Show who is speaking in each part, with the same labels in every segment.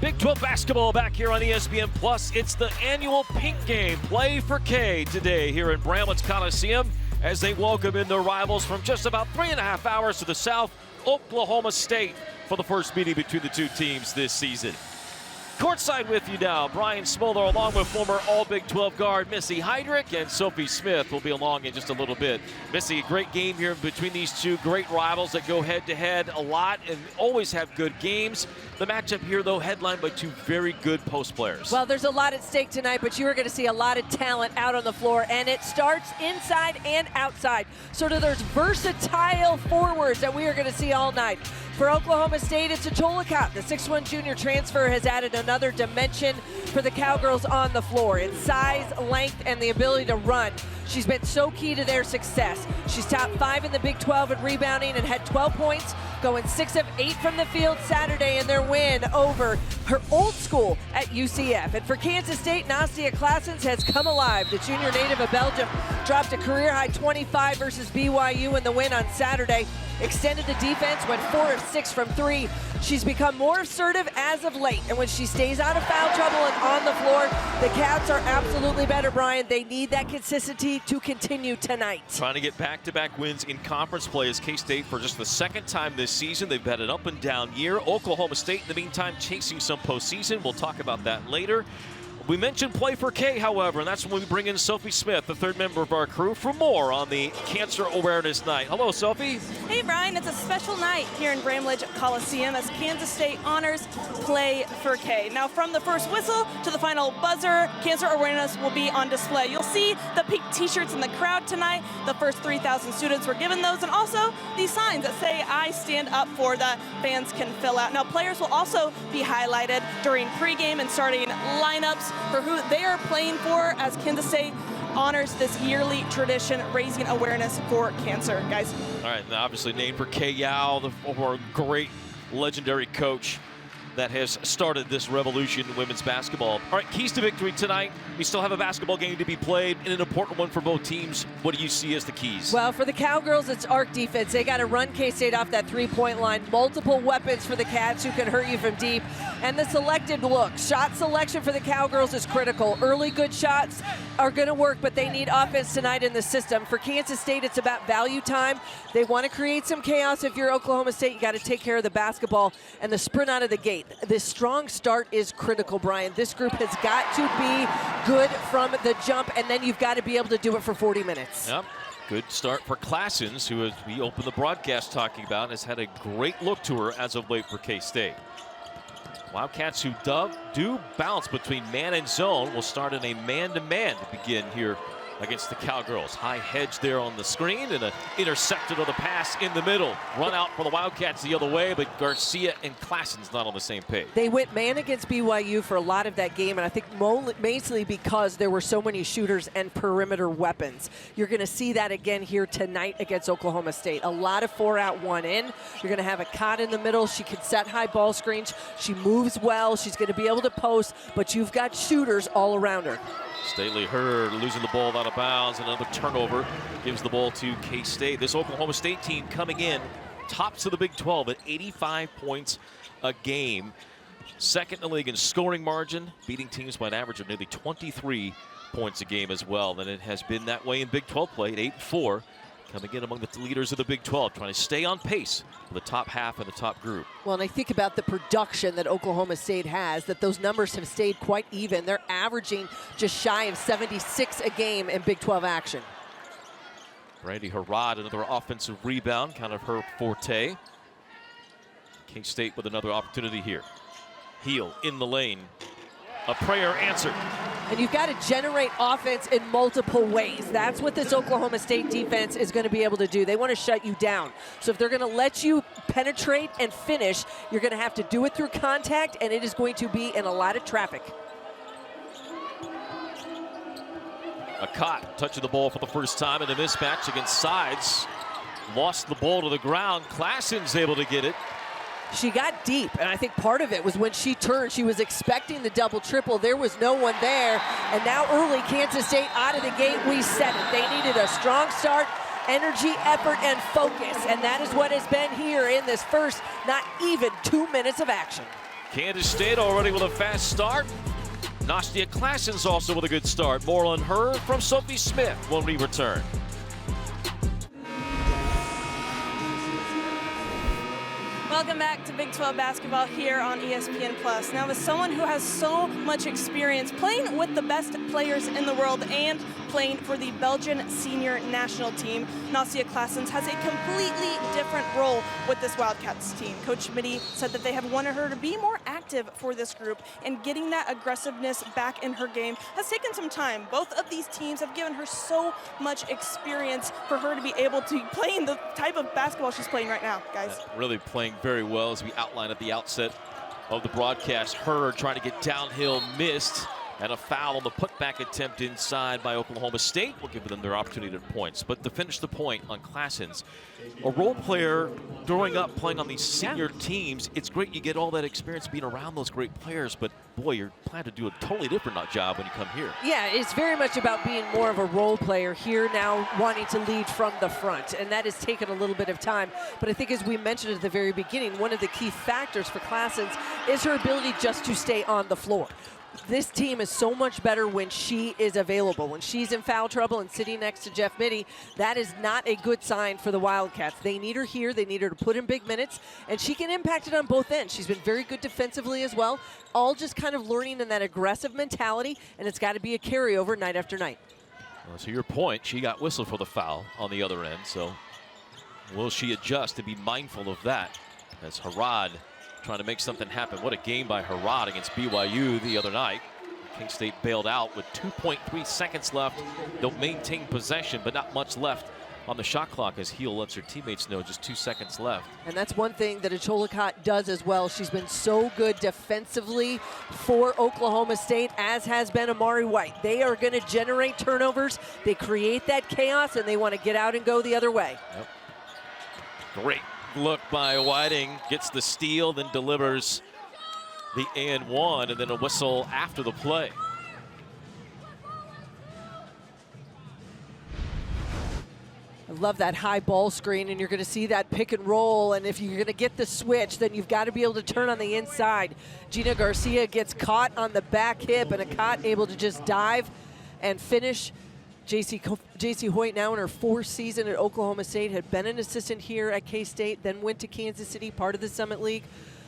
Speaker 1: Big 12 basketball back here on ESPN Plus. It's the annual Pink Game, Play for K, today here in Bramlage Coliseum as they welcome in their rivals from just about 3.5 hours to the south, Oklahoma State, for the first meeting between the two teams this season. Courtside with you now, Brian Smoller, along with former All-Big 12 guard Missy Heydrich, and Sophie Smith will be along in just a little bit. Missy, a great game here between these two great rivals that go head-to-head a lot and always have good games. The matchup here, though, headlined by two very good post players.
Speaker 2: Well, there's a lot at stake tonight, but you are going to see a lot of talent out on the floor, and it starts inside and outside. Sort of there's versatile forwards that we are going to see all night. For Oklahoma State, it's Coliseum. The 6'1 junior transfer has added another dimension for the Cowgirls on the floor. In size, length, and the ability to run. She's been so key to their success. She's top 5 in the Big 12 in rebounding and had 12 points, going 6 of 8 from the field Saturday in their win over her old school at UCF. And for Kansas State, Nastia Claessens has come alive. The junior native of Belgium dropped a career-high 25 versus BYU in the win on Saturday. Extended the defense, went 4 of 6 from 3. She's become more assertive as of late, and when she stays out of foul trouble and on the floor, the Cats are absolutely better, Brian. They need that consistency to continue tonight.
Speaker 1: Trying to get back-to-back wins in conference play as K-State for just the second time this season. They've had an up-and-down year. Oklahoma State, in the meantime, chasing some postseason. We'll talk about that later. We mentioned Play for K, however, and that's when we bring in Sophie Smith, the third member of our crew, for more on the Cancer Awareness Night. Hello, Sophie.
Speaker 3: Hey, Brian. It's a special night here in Bramlage Coliseum as Kansas State honors Play for K. Now, from the first whistle to the final buzzer, Cancer Awareness will be on display. You'll see the pink T-shirts in the crowd tonight. The first 3,000 students were given those, and also these signs that say, "I stand up for," that fans can fill out. Now, players will also be highlighted during pregame and starting lineups for who they are playing for as Kansas State honors this yearly tradition, raising awareness for cancer, guys.
Speaker 1: All right, now obviously named for Kay Yao, the former great legendary coach that has started this revolution in women's basketball. All right, keys to victory tonight. We still have a basketball game to be played, and an important one for both teams. What do you see as the keys?
Speaker 2: Well, for the Cowgirls, it's arc defense. They got to run K-State off that three-point line. Multiple weapons for the Cats who can hurt you from deep. And the selected look. Shot selection for the Cowgirls is critical. Early good shots are going to work, but they need offense tonight in the system. For Kansas State, it's about value time. They want to create some chaos. If you're Oklahoma State, you got to take care of the basketball and the sprint out of the gate. This strong start is critical, Brian. This group has got to be good from the jump, and then you've got to be able to do it for 40 minutes.
Speaker 1: Yep. Good start for Claessens, who, as we opened the broadcast talking about, has had a great look to her as of late for K-State. Wildcats, who do bounce between man and zone, will start in a man-to-man to begin here against the Cowgirls. High hedge there on the screen, and an intercepted on the pass in the middle. Run out for the Wildcats the other way, but Garcia and Claessens not on the same page.
Speaker 2: They went man against BYU for a lot of that game, and I think mainly because there were so many shooters and perimeter weapons. You're going to see that again here tonight against Oklahoma State. A lot of 4 out, 1 in. You're going to have a Cot in the middle. She can set high ball screens. She moves well. She's going to be able to post, but you've got shooters all around her.
Speaker 1: Staley Hurd losing the ball out of bounds. Another turnover gives the ball to K-State. This Oklahoma State team coming in tops of the Big 12 at 85 points a game. Second in the league in scoring margin, beating teams by an average of nearly 23 points a game as well. And it has been that way in Big 12 play at 8-4. Coming in among the leaders of the Big 12, trying to stay on pace for the top half of the top group.
Speaker 2: Well, and I think about the production that Oklahoma State has, that those numbers have stayed quite even. They're averaging just shy of 76 a game in Big 12 action.
Speaker 1: Brandy Harrod, another offensive rebound, kind of her forte. K-State with another opportunity here. Heel in the lane. A prayer answered.
Speaker 2: And you've got to generate offense in multiple ways. That's what this Oklahoma State defense is going to be able to do. They want to shut you down. So if they're going to let you penetrate and finish, you're going to have to do it through contact, and it is going to be in a lot of traffic.
Speaker 1: A Cot touching the ball for the first time in a mismatch against Sides. Lost the ball to the ground. Claessen's able to get it.
Speaker 2: She got deep, and I think part of it was when she turned, she was expecting the double-triple. There was no one there, and now early Kansas State out of the gate, we said it. They needed a strong start, energy, effort, and focus, and that is what has been here in this first not even 2 minutes of action.
Speaker 1: Kansas State already with a fast start. Nastia Klassen's also with a good start. More on her from Sophie Smith when we return.
Speaker 3: Welcome back to Big 12 basketball here on ESPN+. Now, as someone who has so much experience playing with the best players in the world and playing for the Belgian senior national team, Nastia Klassen has a completely different role with this Wildcats team. Coach Schmitty said that they have wanted her to be more active for this group, and getting that aggressiveness back in her game has taken some time. Both of these teams have given her so much experience for her to be able to play in the type of basketball she's playing right now, guys.
Speaker 1: Really playing very well, as we outlined at the outset of the broadcast. Her trying to get downhill, missed, and a foul on the putback attempt inside by Oklahoma State will give them their opportunity at points. But to finish the point on Klassen's, a role player growing up playing on these senior teams, it's great you get all that experience being around those great players, but boy, you're planning to do a totally different job when you come here.
Speaker 2: Yeah, it's very much about being more of a role player here now, wanting to lead from the front, and that has taken a little bit of time. But I think, as we mentioned at the very beginning, one of the key factors for Klassen's is her ability just to stay on the floor. This team is so much better when she is available. When she's in foul trouble and sitting next to Jeff Mitty, that is not a good sign for the Wildcats. They need her here. They need her to put in big minutes, and she can impact it on both ends. She's been very good defensively as well, all just kind of learning in that aggressive mentality, and it's got to be a carryover night after night.
Speaker 1: Well, to your point, she got whistled for the foul on the other end, so will she adjust and be mindful of that as Harrod trying to make something happen? What a game by Harrod against BYU the other night. King State bailed out with 2.3 seconds left. They'll maintain possession, but not much left on the shot clock, as Heel lets her teammates know just 2 seconds left.
Speaker 2: And that's one thing that Acholikot does as well. She's been so good defensively for Oklahoma State, as has been Amari White. They are going to generate turnovers. They create that chaos, and they want to get out and go the other way.
Speaker 1: Yep. Great look by Whiting, gets the steal, then delivers the and one, and then a whistle after the play.
Speaker 2: I love that high ball screen, and you're going to see that pick and roll, and if you're going to get the switch, then you've got to be able to turn on the inside. Gina Garcia gets caught on the back hip, and Akot able to just dive and finish. J.C. Hoyt, now in her fourth season at Oklahoma State, had been an assistant here at K-State, then went to Kansas City, part of the Summit League,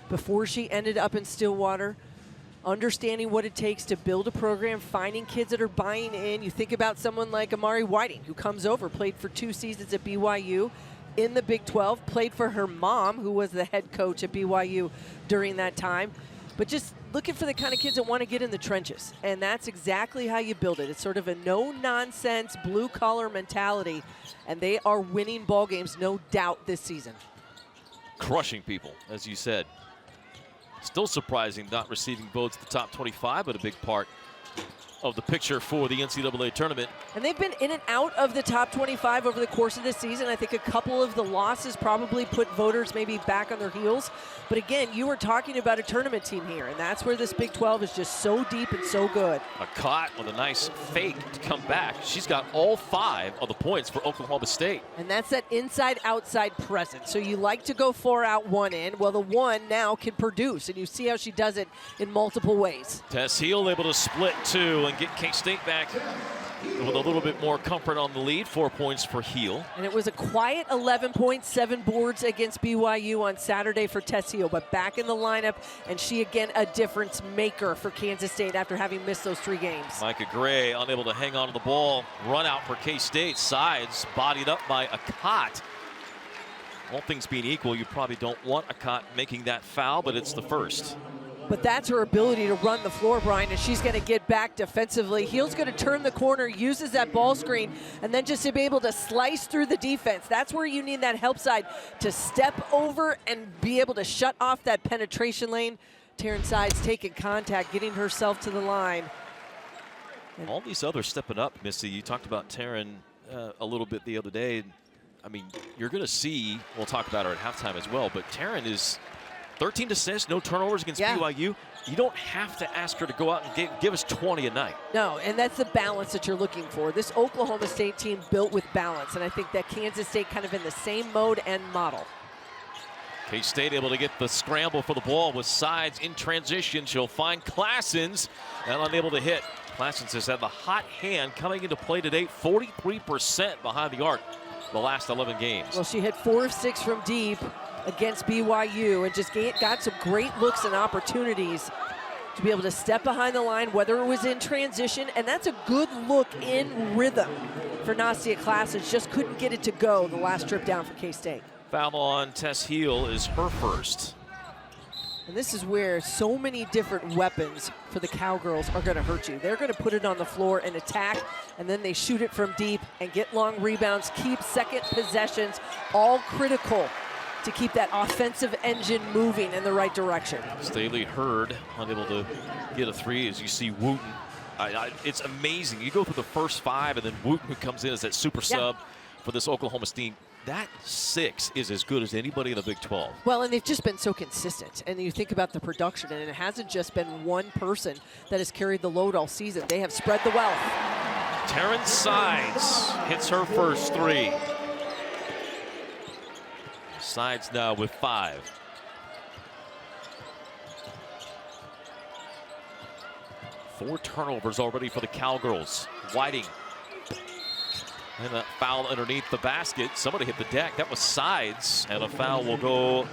Speaker 2: before she ended up in Stillwater. Understanding what it takes to build a program, finding kids that are buying in. You think about someone like Amari Whiting, who comes over, played for 2 seasons at BYU in the Big 12, played for her mom, who was the head coach at BYU during that time. But just looking for the kind of kids that want to get in the trenches. And that's exactly how you build it. It's sort of a no-nonsense, blue-collar mentality. And they are winning ball games, no doubt, this season.
Speaker 1: Crushing people, as you said. Still surprising not receiving votes at the top 25, but a big part of the picture for the NCAA tournament.
Speaker 2: And they've been in and out of the top 25 over the course of this season. I think a couple of the losses probably put voters maybe back on their heels. But again, you were talking about a tournament team here, and that's where this Big 12 is just so deep and so good.
Speaker 1: Akot with a nice fake to come back. She's got all 5 of the points for Oklahoma State.
Speaker 2: And that's that inside-outside presence. So you like to go 4 out, 1 in. Well, the 1 now can produce, and you see how she does it in multiple ways.
Speaker 1: Tess Heel able to split 2 and get K-State back with a little bit more comfort on the lead. 4 points for Heel.
Speaker 2: And it was a quiet 11 points, 7 boards against BYU on Saturday for Tess Heel, but back in the lineup, and she again a difference maker for Kansas State after having missed those 3 games.
Speaker 1: Micah Gray unable to hang on to the ball. Run out for K-State. Sides bodied up by Akot. All things being equal, you probably don't want Akot making that foul, but it's the first.
Speaker 2: But that's her ability to run the floor, Brian, and she's going to get back defensively. Heel's going to turn the corner, uses that ball screen, and then just to be able to slice through the defense. That's where you need that help side to step over and be able to shut off that penetration lane. Taryn Sides taking contact, getting herself to the line.
Speaker 1: And all these others stepping up, Missy. You talked about Taryn a little bit the other day. I mean, you're going to see, we'll talk about her at halftime as well, but Taryn is 13 assists, no turnovers against BYU. You don't have to ask her to go out and give us 20 a night.
Speaker 2: No, and that's the balance that you're looking for. This Oklahoma State team built with balance, and I think that Kansas State kind of in the same mode and model.
Speaker 1: K-State able to get the scramble for the ball with Sides in transition. She'll find Classens and unable to hit. Classens has had the hot hand coming into play today, 43% behind the arc the last 11 games.
Speaker 2: Well, she hit 4 of 6 from deep against BYU and just got some great looks and opportunities to be able to step behind the line, whether it was in transition, and that's a good look in rhythm for Nastia Classens. Just couldn't get it to go the last trip down for K-State.
Speaker 1: Foul on Tess Heel is her first.
Speaker 2: And this is where so many different weapons for the Cowgirls are going to hurt you. They're going to put it on the floor and attack, and then they shoot it from deep and get long rebounds, keep second possessions, all critical to keep that offensive engine moving in the right direction.
Speaker 1: Staley Hurd unable to get a three, as you see Wooten. It's amazing. You go through the first 5, and then Wooten, who comes in as that super sub for this Oklahoma State. That 6 is as good as anybody in the Big 12.
Speaker 2: Well, and they've just been so consistent. And you think about the production, and it hasn't just been one person that has carried the load all season. They have spread the wealth.
Speaker 1: Taryn Sides hits her first 3. Sides now with 5. Four turnovers already for the Cowgirls. Whiting. And a foul underneath the basket. Somebody hit the deck. That was Sides. And a foul will go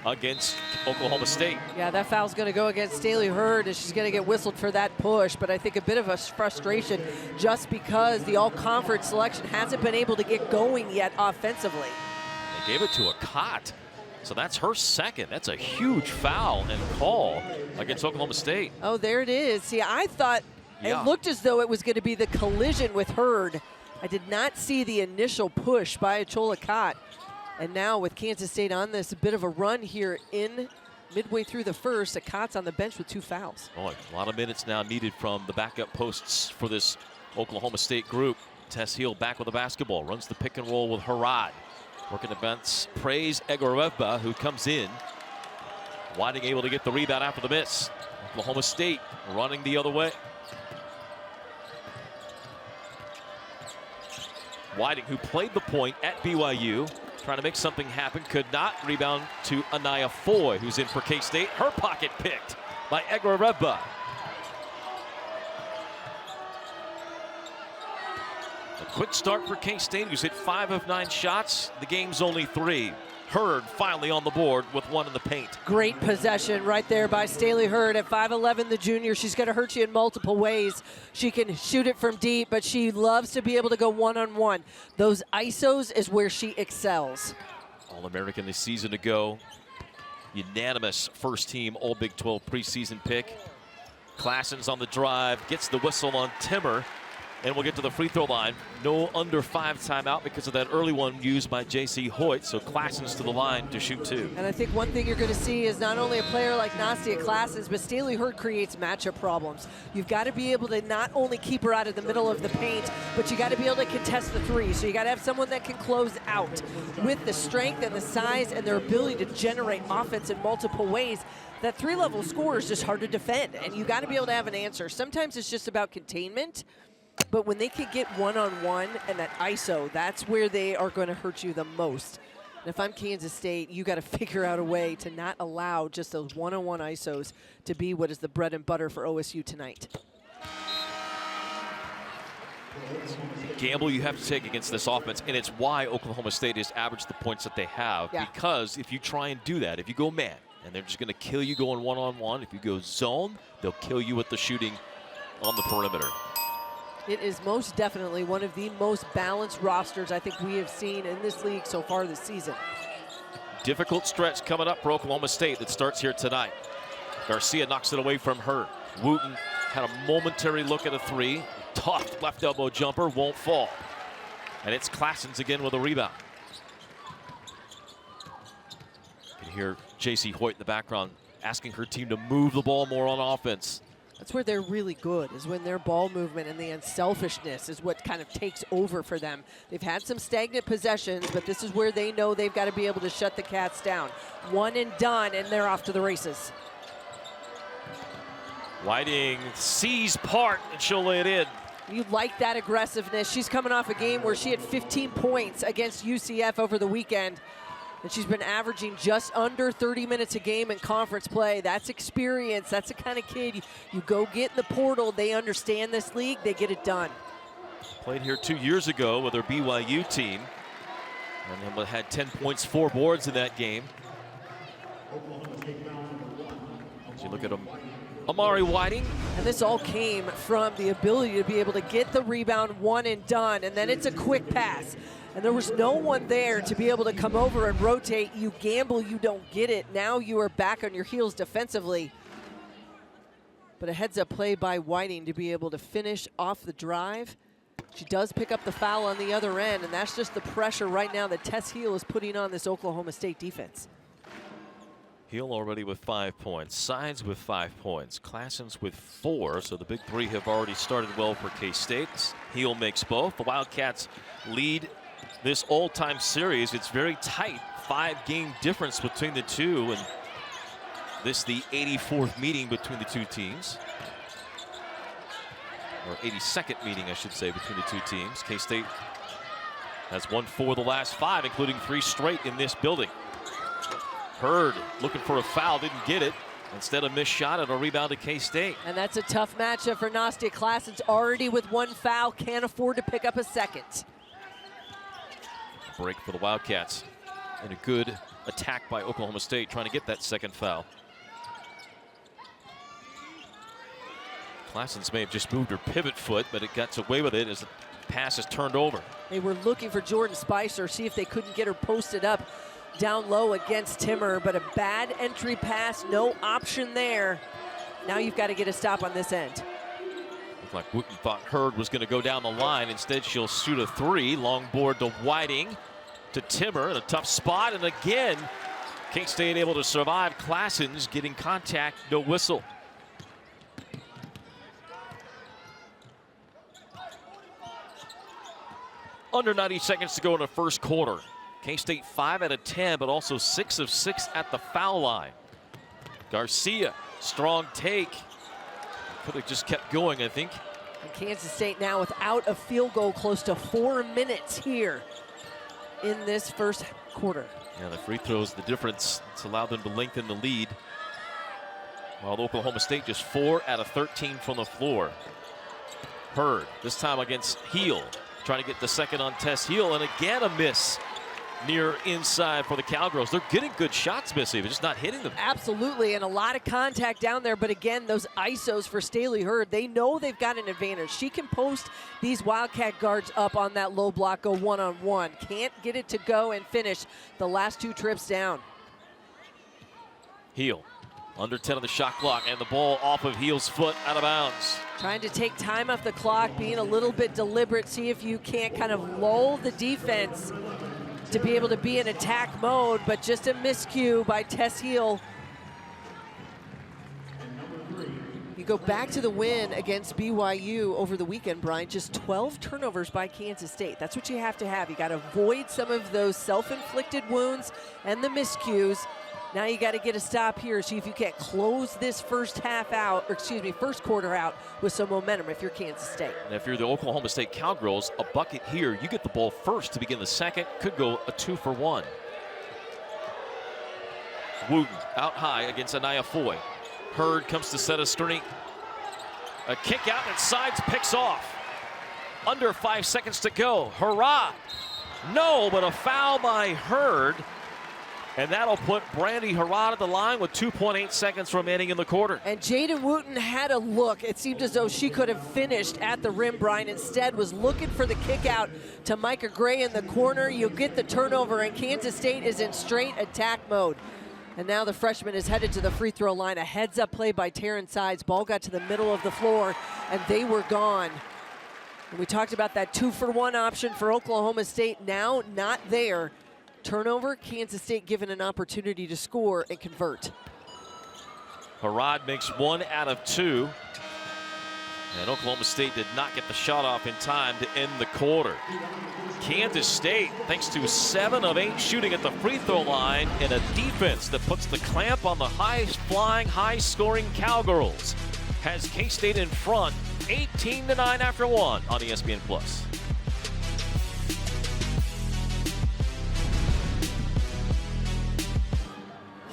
Speaker 1: against Oklahoma State.
Speaker 2: Yeah, that foul's going to go against Staley Hurd, and she's going to get whistled for that push. But I think a bit of a frustration just because the all-conference selection hasn't been able to get going yet offensively.
Speaker 1: They gave it to a Cott. So that's her second. That's a huge foul and call against Oklahoma State.
Speaker 2: Oh, there it is. See, I thought it looked as though it was going to be the collision with Hurd. I did not see the initial push by Achola Cott. And now with Kansas State on this, a bit of a run here in midway through the first. Cott's on the bench with 2 fouls.
Speaker 1: Oh, a lot of minutes now needed from the backup posts for this Oklahoma State group. Tess Heel back with the basketball. Runs the pick and roll with Harad. Working the bench, praise Egoreva, who comes in. Whiting able to get the rebound after the miss. Oklahoma State running the other way. Whiting, who played the point at BYU, trying to make something happen, could not. Rebound to Anaya Foy, who's in for K-State. Her pocket picked by Egoreva. A quick start for K-State, who's hit 5 of 9 shots. The game's only 3. Hurd finally on the board with 1 in the paint.
Speaker 2: Great possession right there by Staley Hurd at 5'11", the junior. She's going to hurt you in multiple ways. She can shoot it from deep, but she loves to be able to go one-on-one. Those ISOs is where she excels.
Speaker 1: All-American this season ago. Unanimous first-team All-Big 12 preseason pick. Classens on the drive, gets the whistle on Timmer. And we'll get to the free throw line. No under 5 timeout because of that early one used by J.C. Hoyt. So Classens to the line to shoot 2.
Speaker 2: And I think one thing you're going to see is not only a player like Nastia Classens, but Staley Hurd creates matchup problems. You've got to be able to not only keep her out of the middle of the paint, but you got to be able to contest the 3. So you got to have someone that can close out with the strength and the size and their ability to generate offense in multiple ways. That 3-level score is just hard to defend, and you got to be able to have an answer. Sometimes it's just about containment. But when they can get one-on-one and that ISO, that's where they are going to hurt you the most. And if I'm Kansas State, you got to figure out a way to not allow just those one-on-one ISOs to be what is the bread and butter for OSU tonight.
Speaker 1: Gamble you have to take against this offense, and it's why Oklahoma State has averaged the points that they have. Because if you try and do that, if you go man, and they're just going to kill you going one-on-one. If you go zone, they'll kill you with the shooting on the perimeter.
Speaker 2: It is most definitely one of the most balanced rosters I think we have seen in this league so far this season.
Speaker 1: Difficult stretch coming up for Oklahoma State that starts here tonight. Garcia knocks it away from her. Wooten had a momentary look at a 3. Tough left elbow jumper, won't fall. And it's Classens again with a rebound. You can hear J.C. Hoyt in the background asking her team to move the ball more on offense.
Speaker 2: That's where they're really good, is when their ball movement and the unselfishness is what kind of takes over for them. They've had some stagnant possessions, but this is where they know they've got to be able to shut the Cats down. One and done, and they're off to the races.
Speaker 1: Whiting sees part, and she'll lay it in.
Speaker 2: You like that aggressiveness. She's coming off a game where she had 15 points against UCF over the weekend. And she's been averaging just under 30 minutes a game in conference play. That's experience. That's the kind of kid you go get in the portal. They understand this league. They get it done.
Speaker 1: Played here 2 years ago with her BYU team. And then had 10 points, 4 boards in that game. So you look at Amari Whiting.
Speaker 2: And this all came from the ability to be able to get the rebound, one and done. And then it's a quick pass. And there was no one there to be able to come over and rotate. You gamble, you don't get it. Now you are back on your heels defensively. But a heads-up play by Whiting to be able to finish off the drive. She does pick up the foul on the other end, and that's just the pressure right now that Tess Heel is putting on this Oklahoma State defense.
Speaker 1: Heel already with 5 points. Sides with 5 points. Classens with 4. So the big three have already started well for K-State. Heel makes both. The Wildcats lead this all-time series. It's very tight. 5-game difference between the two. And this the 84th meeting between the two teams. Or 82nd meeting, I should say, between the two teams. K-State has won 4 of the last 5, including 3 straight in this building. Hurd looking for a foul, didn't get it. Instead, a missed shot and a rebound to K-State.
Speaker 2: And that's a tough matchup for Nastia Classens. Already with 1 foul, can't afford to pick up a second.
Speaker 1: Break for the Wildcats. And a good attack by Oklahoma State, trying to get that second foul. Classens may have just moved her pivot foot, but it got away with it as the pass is turned over.
Speaker 2: They were looking for Jordan Spicer, see if they couldn't get her posted up down low against Timmer, but a bad entry pass, no option there. Now you've got to get a stop on this end.
Speaker 1: Looked like Wooten thought Hurd was going to go down the line. Instead, she'll shoot a 3. Long board to Whiting, to Timmer in a tough spot. And again, K-State able to survive. Classens getting contact, no whistle. Under 90 seconds to go in the first quarter. K-State 5 out of 10, but also 6 of 6 at the foul line. Garcia, strong take. Could have just kept going, I think.
Speaker 2: And Kansas State now without a field goal, close to 4 minutes here in this first quarter.
Speaker 1: Yeah, the free throws, the difference. It's allowed them to lengthen the lead. While Oklahoma State just 4 out of 13 from the floor. Hurd, this time against Heel. Trying to get the second on Tess Heel, and again a miss near inside for the Cowgirls. They're getting good shots, Missy, but just not hitting them.
Speaker 2: Absolutely, and a lot of contact down there, but again, those ISOs for Staley Hurd, they know they've got an advantage. She can post these Wildcat guards up on that low block, go one-on-one. Can't get it to go and finish the last 2 trips down.
Speaker 1: Heel, under 10 on the shot clock, and the ball off of Heel's foot, out of bounds.
Speaker 2: Trying to take time off the clock, being a little bit deliberate, see if you can't kind of lull the defense to be able to be in attack mode, but just a miscue by Tess Heel. You go back to the win against BYU over the weekend, Brian, just 12 turnovers by Kansas State. That's what you have to have. You got to avoid some of those self-inflicted wounds and the miscues. Now you got to get a stop here, see if you can't close this first quarter out with some momentum if you're Kansas State.
Speaker 1: And if you're the Oklahoma State Cowgirls, a bucket here, you get the ball first to begin the second. Could go a 2-for-1. Wooten out high against Anaya Foy. Hurd comes to set a screen. A kick out and sides picks off. Under 5 seconds to go. Hurrah! No, but a foul by Hurd. And that'll put Brandy Harrod at the line with 2.8 seconds remaining in the quarter.
Speaker 2: And Jaden Wooten had a look. It seemed as though she could have finished at the rim, Brian. Instead was looking for the kick out to Micah Gray in the corner. You get the turnover, and Kansas State is in straight attack mode. And now the freshman is headed to the free throw line. A heads-up play by Taryn Sides. Ball got to the middle of the floor, and they were gone. And we talked about that 2-for-1 option for Oklahoma State. Now not there. Turnover, Kansas State given an opportunity to score and convert.
Speaker 1: Harrod makes 1 out of 2. And Oklahoma State did not get the shot off in time to end the quarter. Kansas State, thanks to 7 of 8 shooting at the free throw line and a defense that puts the clamp on the high-flying, high-scoring Cowgirls, has K-State in front 18-9 after 1 on ESPN+.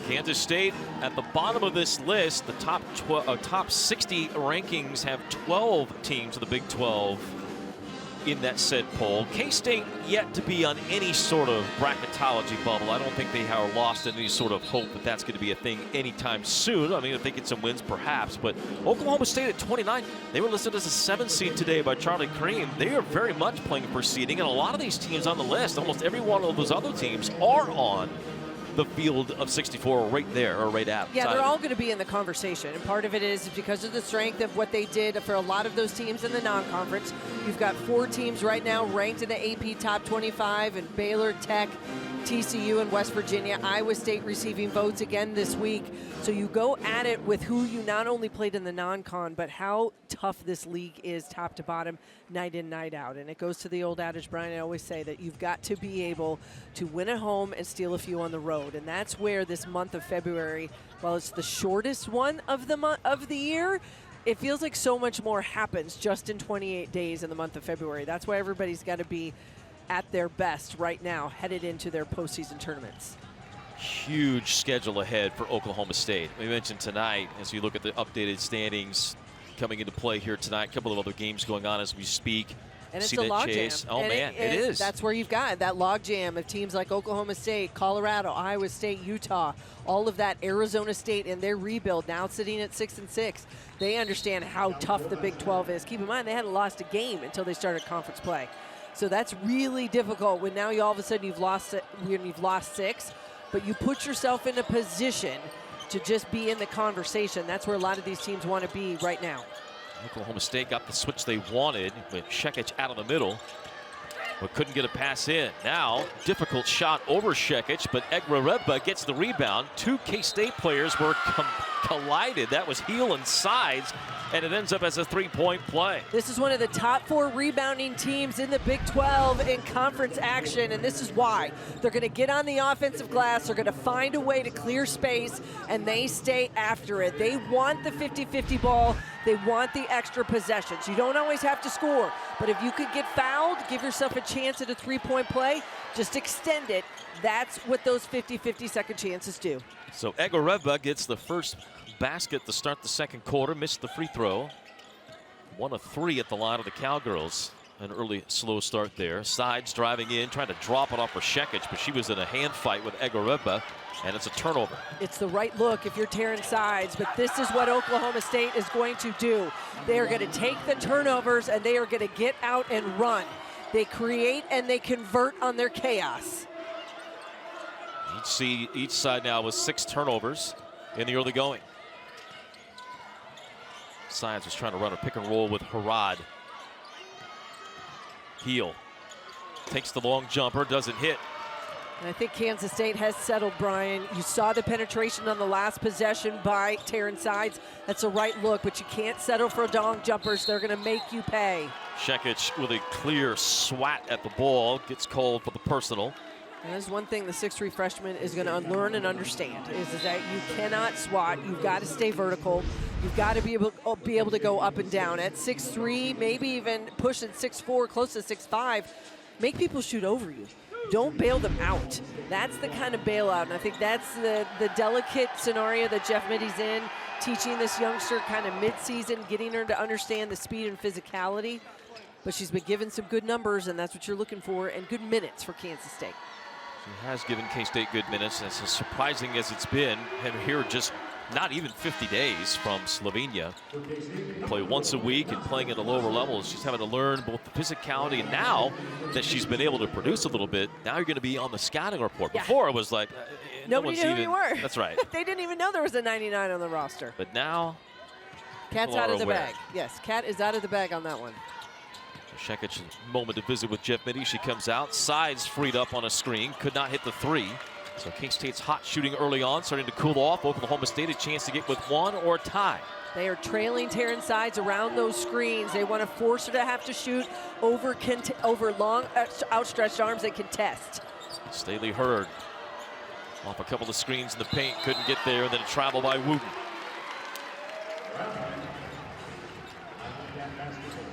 Speaker 1: Kansas State at the bottom of this list. The top 60 rankings have 12 teams in the Big 12 in that said poll. K-State yet to be on any sort of bracketology bubble. I don't think they are lost in any sort of hope that that's going to be a thing anytime soon. I mean, if they get some wins, perhaps. But Oklahoma State at 29, they were listed as a 7 seed today by Charlie Cream. They are very much playing for seeding, and a lot of these teams on the list, almost every one of those other teams, are on the field of 64 right there, or right at.
Speaker 2: Yeah, they're all going to be in the conversation, and part of it is because of the strength of what they did for a lot of those teams in the non-conference. You've got 4 teams right now ranked in the AP top 25, and Baylor, Tech, TCU, and West Virginia. Iowa State receiving votes again this week. So you go at it with who you not only played in the non-con, but how tough this league is top to bottom, night in, night out. And it goes to the old adage, Brian, I always say that you've got to be able to win at home and steal a few on the road. And that's where this month of February, while it's the shortest one of the year, it feels like so much more happens just in 28 days in the month of February. That's why everybody's got to be at their best right now, headed into their postseason tournaments.
Speaker 1: Huge schedule ahead for Oklahoma State. We mentioned tonight, as you look at the updated standings coming into play here tonight, a couple of other games going on as we speak.
Speaker 2: And it's a logjam.
Speaker 1: Oh, man, it is.
Speaker 2: That's where you've got that logjam of teams like Oklahoma State, Colorado, Iowa State, Utah, all of that. Arizona State in their rebuild, now sitting at 6-6. They understand how tough the Big 12 is. Keep in mind, they hadn't lost a game until they started conference play. So that's really difficult when now all of a sudden you've lost 6, but you put yourself in a position to just be in the conversation. That's where a lot of these teams want to be right now.
Speaker 1: Oklahoma State got the switch they wanted with Shekic out of the middle, but couldn't get a pass in. Now, difficult shot over Shekic, but Egrerebba gets the rebound. 2 K-State players were collided. That was heel and sides, and it ends up as a 3-point play.
Speaker 2: This is one of the top 4 rebounding teams in the Big 12 in conference action, and this is why. They're going to get on the offensive glass, they're going to find a way to clear space, and they stay after it. They want the 50-50 ball. They want the extra possessions. You don't always have to score, but if you could get fouled, give yourself a chance at a 3-point play, just extend it. That's what those 50-50 second chances do.
Speaker 1: So Egrerebba gets the first basket to start the second quarter, missed the free throw. 1 of 3 at the line of the Cowgirls. An early slow start there. Sides driving in, trying to drop it off for Shekic, but she was in a hand fight with Egrerebba, and it's a turnover.
Speaker 2: It's the right look if you're Taryn Sides, but this is what Oklahoma State is going to do. They are going to take the turnovers, and they are going to get out and run. They create and they convert on their chaos.
Speaker 1: Each side now with 6 turnovers in the early going. Sides was trying to run a pick and roll with Harad. Heel takes the long jumper, doesn't hit.
Speaker 2: And I think Kansas State has settled, Brian. You saw the penetration on the last possession by Taryn Sides. That's the right look, but you can't settle for long jumpers. They're going to make you pay.
Speaker 1: Shekic with a clear swat at the ball, gets called for the personal.
Speaker 2: And that's one thing the 6'3" freshman is going to learn and understand, is that you cannot swat. You've got to stay vertical. You've got to be able to go up and down. At 6'3", maybe even pushing 6'4", close to 6'5", make people shoot over you. Don't bail them out. That's the kind of bailout, and I think that's the delicate scenario that Jeff Mitty's in, teaching this youngster kind of mid-season, getting her to understand the speed and physicality. But she's been given some good numbers, and that's what you're looking for, and good minutes for Kansas State.
Speaker 1: She has given K-State good minutes, and as surprising as it's been, and here just not even 50 days from Slovenia. Play once a week and playing at a lower level. She's having to learn both the physicality, and now that she's been able to produce a little bit, now you're going to be on the scouting report.
Speaker 2: Yeah.
Speaker 1: Before it was like,
Speaker 2: nobody knew who you were.
Speaker 1: That's right.
Speaker 2: They didn't even know there was a 99 on the roster.
Speaker 1: But now,
Speaker 2: Cat's out of the bag. Yes, Cat is out of the bag on that one.
Speaker 1: Shekic, moment to visit with Jeff Mitty. She comes out, Sides freed up on a screen, could not hit the 3. So K-State's hot shooting early on, starting to cool off. Oklahoma State a chance to get with 1 or a tie.
Speaker 2: They are trailing Taryn Sides around those screens. They want to force her to have to shoot over long outstretched arms and contest.
Speaker 1: Staley Hurd off a couple of screens in the paint, couldn't get there, and then a travel by Wooten.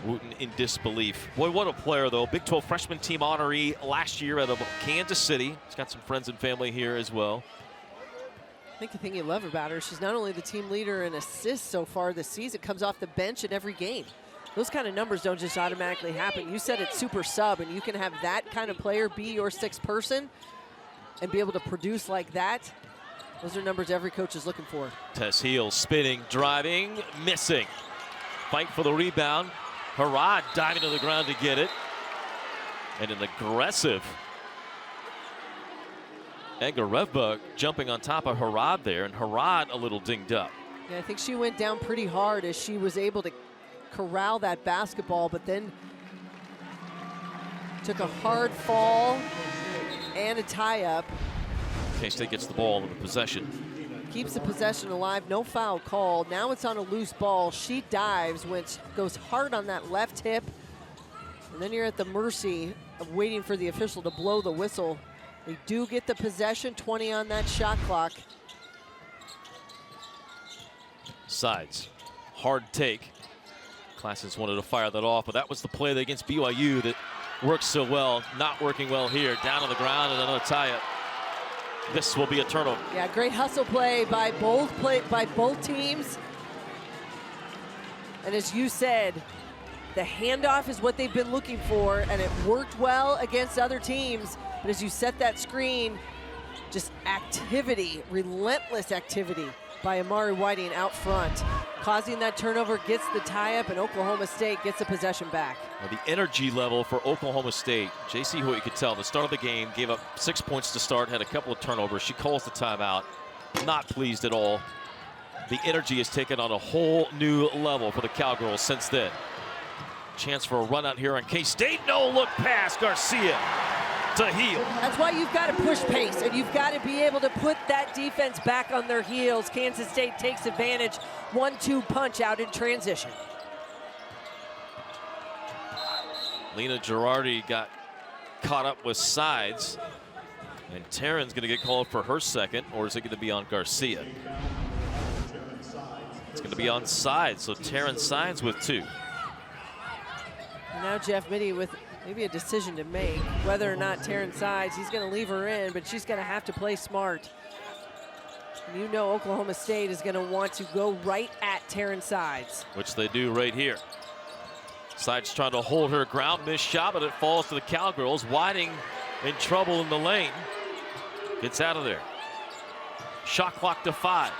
Speaker 1: Wooten in disbelief. Boy, what a player, though. Big 12 freshman team honoree last year out of Kansas City. He's got some friends and family here as well.
Speaker 2: I think the thing you love about her, she's not only the team leader in assists so far this season, comes off the bench in every game. Those kind of numbers don't just automatically happen. You said it's super sub, and you can have that kind of player be your sixth person and be able to produce like that. Those are numbers every coach is looking for.
Speaker 1: Tess Heel spinning, driving, missing. Fight for the rebound. Harad diving to the ground to get it. And an aggressive Egorevba jumping on top of Harad there, and Harad a little dinged up.
Speaker 2: Yeah, I think she went down pretty hard as she was able to corral that basketball, but then took a hard fall and a tie-up.
Speaker 1: K-State gets the ball in the possession.
Speaker 2: Keeps the possession alive, no foul called. Now it's on a loose ball. She dives, which goes hard on that left hip. And then you're at the mercy of waiting for the official to blow the whistle. They do get the possession, 20 on that shot clock.
Speaker 1: Sides, hard take. Classens wanted to fire that off, but that was the play against BYU that worked so well. Not working well here. Down on the ground and another tie-up. This will be a turnover.
Speaker 2: Yeah, great hustle play by both teams. And as you said, the handoff is what they've been looking for, and it worked well against other teams. But as you set that screen, just activity, relentless activity by Amari Whiting out front, causing that turnover, gets the tie-up, and Oklahoma State gets the possession back.
Speaker 1: Well, the energy level for Oklahoma State, J.C. Hoyt, you could tell, the start of the game, gave up 6 points to start, had a couple of turnovers. She calls the timeout, not pleased at all. The energy has taken on a whole new level for the Cowgirls since then. Chance for a run out here on K-State. No look pass, Garcia to Heel.
Speaker 2: That's why you've got to push pace, and you've got to be able to put that defense back on their heels. Kansas State takes advantage. 1-2 punch out in transition.
Speaker 1: Lena Girardi got caught up with Sides, and Taryn's going to get called for her second, or is it going to be on Garcia? It's going to be on Sides, so Taryn Sides with 2.
Speaker 2: And now Jeff Mitty with maybe a decision to make, whether or not Taryn Sides, he's going to leave her in, but she's going to have to play smart. And you know Oklahoma State is going to want to go right at Taryn Sides.
Speaker 1: Which they do right here. Sides trying to hold her ground, missed shot, but it falls to the Cowgirls. Whiting in trouble in the lane. Gets out of there. Shot clock to 5.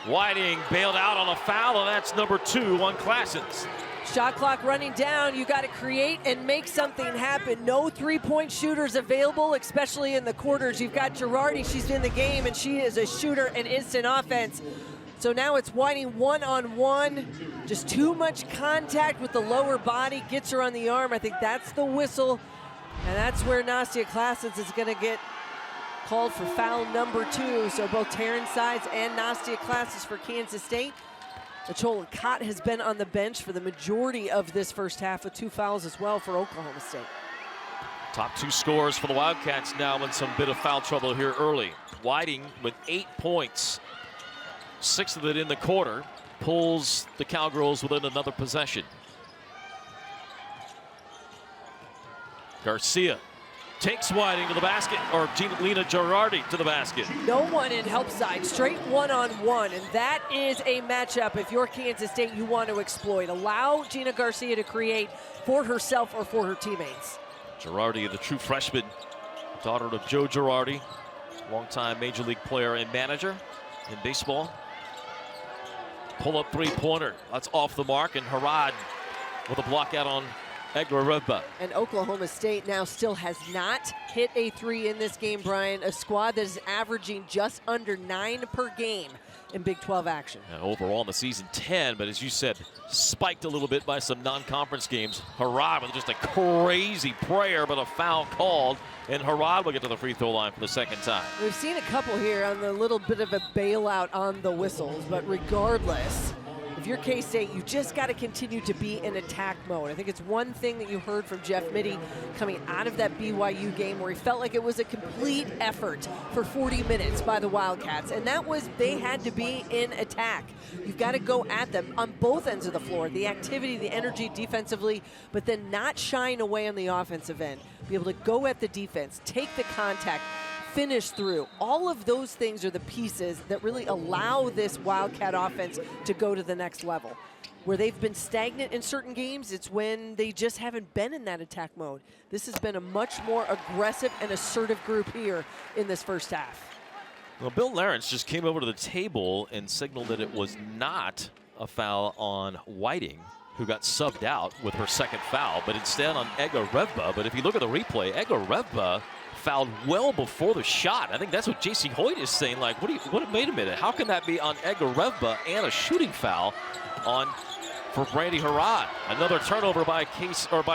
Speaker 1: Whiting bailed out on a foul, and that's number 2 on Classens.
Speaker 2: Shot clock running down. You got to create and make something happen. No three-point shooters available, especially in the quarters. You've got Girardi. She's in the game, and she is a shooter and instant offense. So now it's Whiting one-on-one. Just too much contact with the lower body. Gets her on the arm. I think that's the whistle. And that's where Nastia Classens is going to get called for foul number 2. So both Taryn Sides and Nastia Classens for Kansas State. Achola Cott has been on the bench for the majority of this first half with 2 fouls as well for Oklahoma State.
Speaker 1: Top 2 scorers for the Wildcats now in some bit of foul trouble here early. Whiting with 8 points, 6 of it in the quarter, pulls the Cowgirls within another possession. Garcia takes Whiting to the basket, or Lena Girardi to the basket.
Speaker 2: No one in help side, straight one-on-one, and that is a matchup if you're Kansas State you want to exploit. Allow Gina Garcia to create for herself or for her teammates.
Speaker 1: Girardi, the true freshman, daughter of Joe Girardi, longtime Major League player and manager in baseball. Pull-up three-pointer, that's off the mark, and Harad with a block out on Egorevba.
Speaker 2: And Oklahoma State now still has not hit a 3 in this game, Brian. A squad that is averaging just under 9 per game in Big 12 action.
Speaker 1: And overall in the season 10, but as you said, spiked a little bit by some non-conference games. Harad with just a crazy prayer, but a foul called, and Harad will get to the free throw line for the second time.
Speaker 2: We've seen a couple here on the little bit of a bailout on the whistles, but regardless, if you're K-State, you just got to continue to be in attack mode. I think it's one thing that you heard from Jeff Mitty coming out of that BYU game where he felt like it was a complete effort for 40 minutes by the Wildcats, and that was they had to be in attack. You've got to go at them on both ends of the floor, the activity, the energy defensively, but then not shying away on the offensive end. Be able to go at the defense, take the contact, finish through. All of those things are the pieces that really allow this Wildcat offense to go to the next level. Where they've been stagnant in certain games, it's when they just haven't been in that attack mode. This has been a much more aggressive and assertive group here in this first half.
Speaker 1: Well, Bill Lawrence just came over to the table and signaled that it was not a foul on Whiting, who got subbed out with her second foul, but instead on Egareva. But if you look at the replay, Egareva fouled well before the shot. I think that's what J.C. Hoyt is saying. Like, wait a minute. How can that be on Egareva and a shooting foul for Brandy Harrod? Another turnover by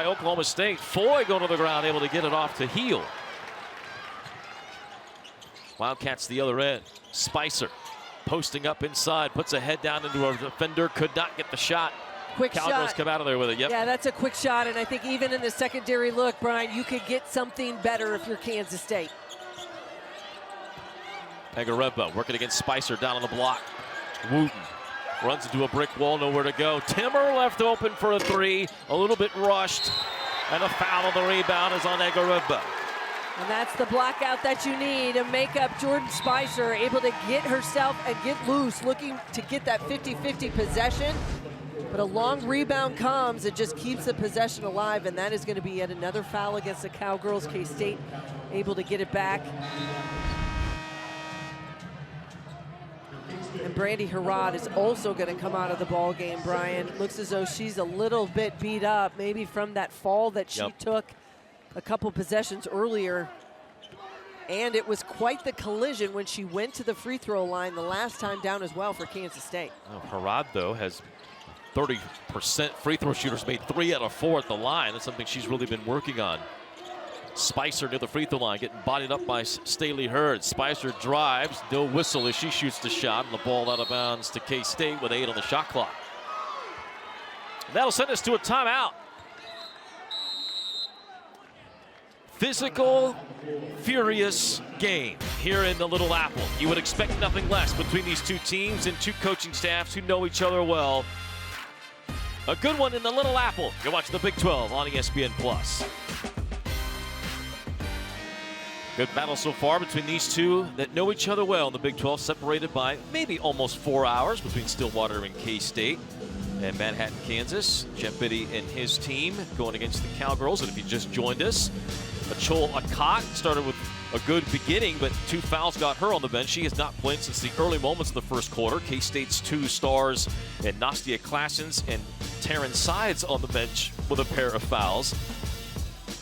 Speaker 1: Oklahoma State. Foy going to the ground, able to get it off to Heel. Wildcats the other end. Spicer posting up inside, puts a head down into a defender, could not get the shot.
Speaker 2: Quick
Speaker 1: Cowgirls
Speaker 2: shot.
Speaker 1: come out of there with it. Yep.
Speaker 2: Yeah, that's a quick shot, and I think even in the secondary look, Brian, you could get something better if you're Kansas State.
Speaker 1: Egareva working against Spicer down on the block. Wooten runs into a brick wall, nowhere to go. Timmer left open for a three, a little bit rushed, and a foul on the rebound is on Egareva.
Speaker 2: And that's the block out that you need to make up Jordan Spicer, able to get herself and get loose, looking to get that 50-50 possession. But a long rebound comes, it just keeps the possession alive, and that is going to be yet another foul against the Cowgirls. K-State able to get it back. And Brandy Harrod is also going to come out of the ball game, Brian. Looks as though she's a little bit beat up, maybe from that fall that she took a couple possessions earlier. And it was quite the collision when she went to the free throw line the last time down as well for Kansas State.
Speaker 1: Oh, Harrod, though, has 30% free throw shooters, made 3 out of 4 at the line. That's something she's really been working on. Spicer near the free throw line, getting bodied up by Staley Hurd. Spicer drives, no whistle as she shoots the shot, and the ball out of bounds to K-State with 8 on the shot clock. That'll send us to a timeout. Physical, furious game here in the Little Apple. You would expect nothing less between these two teams and two coaching staffs who know each other well. A good one in the Little Apple. You're watching the Big 12 on ESPN+. Good battle so far between these two that know each other well in the Big 12, separated by maybe almost 4 hours between Stillwater and K-State. And Manhattan, Kansas. Jeff Biddy and his team going against the Cowgirls. And if you just joined us, Achol Akot started with a good beginning, but 2 fouls got her on the bench. She has not played since the early moments of the first quarter. K-State's 2 stars, and Nastia Klassens and Taryn Sides on the bench with a pair of fouls.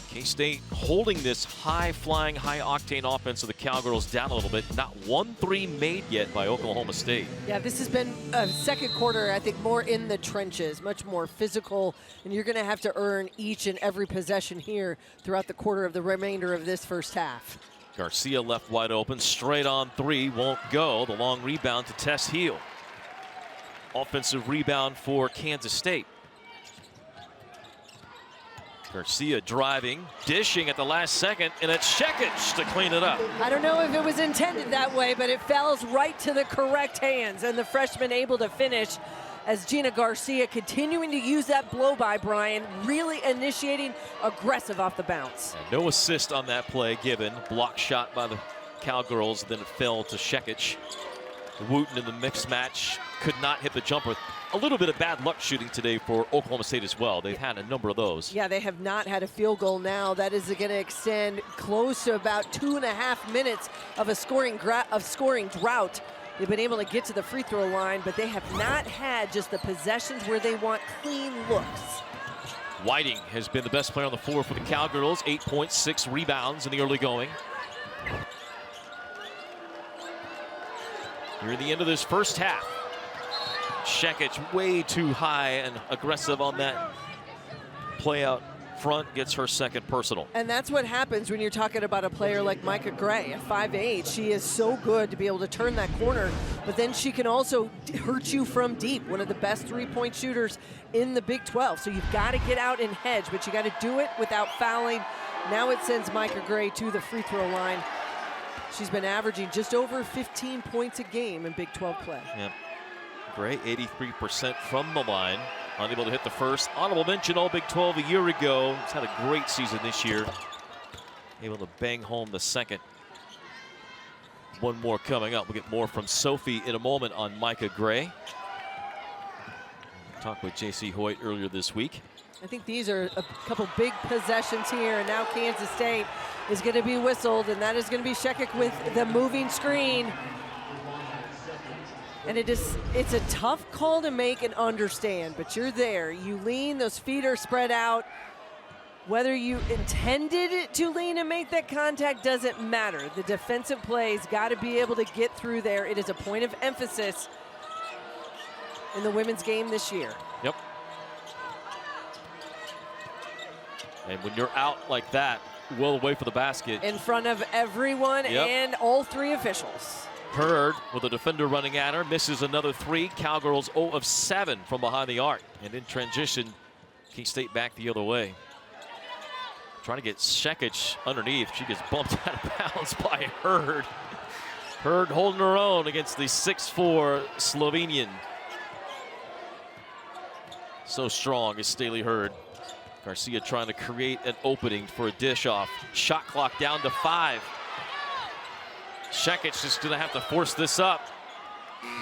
Speaker 1: K-State holding this high-flying, high-octane offense of the Cowgirls down a little bit. Not 1 3 made yet by Oklahoma State.
Speaker 2: Yeah, this has been a second quarter, I think, more in the trenches, much more physical, and you're going to have to earn each and every possession here throughout the quarter of the remainder of this first half.
Speaker 1: Garcia left wide open, straight on 3, won't go. The long rebound to Tess Heel. Offensive rebound for Kansas State. Garcia driving, dishing at the last second, and it's Shekic to clean it up.
Speaker 2: I don't know if it was intended that way, but it falls right to the correct hands, and the freshman able to finish as Gina Garcia continuing to use that blow by, Brian, really initiating aggressive off the bounce.
Speaker 1: And no assist on that play given. Block shot by the Cowgirls, then it fell to Shekic. Wooten in the mixed match could not hit the jumper. A little bit of bad luck shooting today for Oklahoma State as well. They've had a number of those.
Speaker 2: Yeah, they have not had a field goal now. That is going to extend close to about 2.5 minutes of a scoring drought. They've been able to get to the free throw line, but they have not had just the possessions where they want clean looks.
Speaker 1: Whiting has been the best player on the floor for the Cowgirls. 8 points, 6 rebounds in the early going. We're in the end of this first half. Shekic way too high and aggressive on that play out front, gets her second personal.
Speaker 2: And that's what happens when you're talking about a player like Micah Gray at 5'8". She is so good to be able to turn that corner, but then she can also hurt you from deep. One of the best three-point shooters in the Big 12. So you've got to get out and hedge, but you got to do it without fouling. Now it sends Micah Gray to the free throw line. She's been averaging just over 15 points a game in Big 12 play.
Speaker 1: Yep. Gray, 83% from the line. Unable to hit the first. Honorable mention All Big 12 a year ago. He's had a great season this year. Able to bang home the second. One more coming up. We'll get more from Sophie in a moment on Micah Gray. Talked with J.C. Hoyt earlier this week.
Speaker 2: I think these are a couple big possessions here, and now Kansas State is going to be whistled, and that is going to be Shekic with the moving screen. And it's a tough call to make and understand, but you're there. You lean, those feet are spread out. Whether you intended to lean and make that contact doesn't matter. The defensive play's got to be able to get through there. It is a point of emphasis in the women's game this year.
Speaker 1: Yep. And when you're out like that, well away for the basket.
Speaker 2: In front of everyone and all three officials.
Speaker 1: Hurd with a defender running at her, misses another three. Cowgirls 0 of 7 from behind the arc. And in transition, K-State back the other way. Trying to get Shekic underneath. She gets bumped out of bounds by Hurd. Hurd holding her own against the 6'4" Slovenian. So strong is Staley Hurd. Garcia trying to create an opening for a dish off. Shot clock down to 5. Shekic just gonna have to force this up.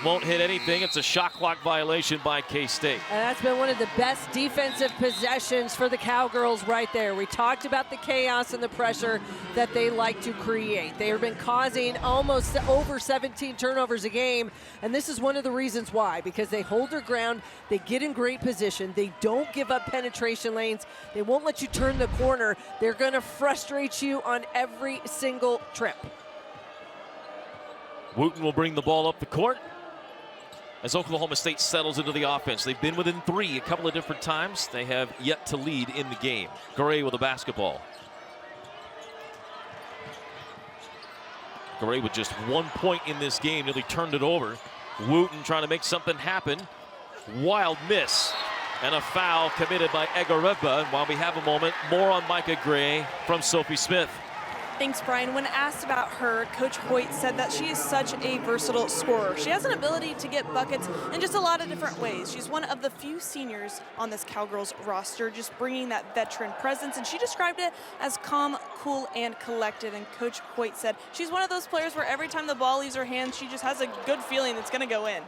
Speaker 1: Won't hit anything. It's a shot clock violation by K-State.
Speaker 2: And that's been one of the best defensive possessions for the Cowgirls right there. We talked about the chaos and the pressure that they like to create. They have been causing almost over 17 turnovers a game, and this is one of the reasons why, because they hold their ground, they get in great position, they don't give up penetration lanes, they won't let you turn the corner. They're gonna frustrate you on every single trip.
Speaker 1: Wooten will bring the ball up the court as Oklahoma State settles into the offense. They've been within 3 a couple of different times. They have yet to lead in the game. Gray with the basketball. Gray with just 1 point in this game, nearly turned it over. Wooten trying to make something happen. Wild miss. And a foul committed by Egareva. And while we have a moment, more on Micah Gray from Sophie Smith.
Speaker 3: Thanks, Brian. When asked about her, Coach Hoyt said that she is such a versatile scorer. She has an ability to get buckets in just a lot of different ways. She's one of the few seniors on this Cowgirls roster, just bringing that veteran presence, and she described it as calm, cool, and collected. And Coach Hoyt said she's one of those players where every time the ball leaves her hands, she just has a good feeling it's going to go in.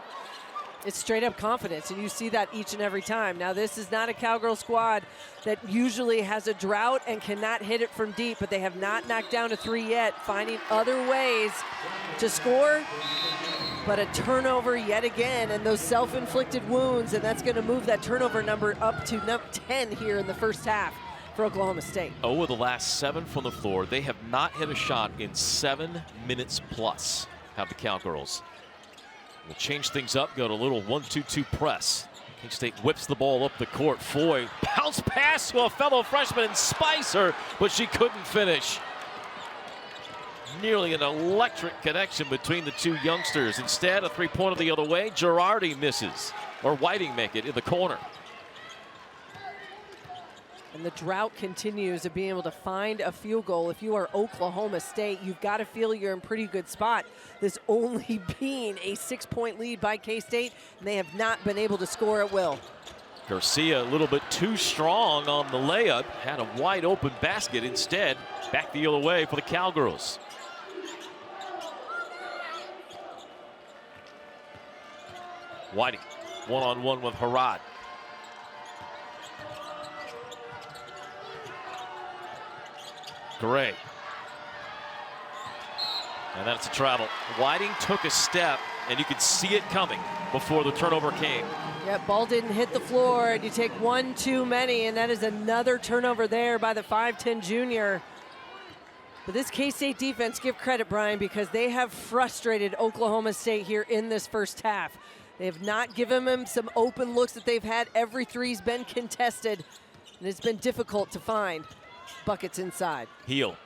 Speaker 2: It's straight up confidence, and you see that each and every time. Now, this is not a Cowgirl squad that usually has a drought and cannot hit it from deep, but they have not knocked down a 3 yet, finding other ways to score, but a turnover yet again, and those self-inflicted wounds, and that's going to move that turnover number up to 10 here in the first half for Oklahoma State.
Speaker 1: 0 of the last 7 from the floor. They have not hit a shot in 7 minutes plus, have the Cowgirls. We'll change things up, go to a little 1-2-2 press. K-State whips the ball up the court. Foy, bounce pass to a fellow freshman, Spicer, but she couldn't finish. Nearly an electric connection between the two youngsters. Instead, a three-pointer the other way. Girardi misses, or Whiting make it in the corner.
Speaker 2: And the drought continues of being able to find a field goal. If you are Oklahoma State, you've got to feel you're in pretty good spot. This only being a 6-point lead by K-State, and they have not been able to score at will.
Speaker 1: Garcia a little bit too strong on the layup. Had a wide open basket instead. Back the other way for the Cowgirls. Whiting, one-on-one with Harad. Gray. And that's a travel. Whiting took a step, and you could see it coming before the turnover came.
Speaker 2: Yeah, ball didn't hit the floor, and you take one too many, and that is another turnover there by the 5'10" junior. But this K-State defense, give credit, Brian, because they have frustrated Oklahoma State here in this first half. They have not given them some open looks that they've had. Every three's been contested, and it's been difficult to find buckets inside.
Speaker 1: Heel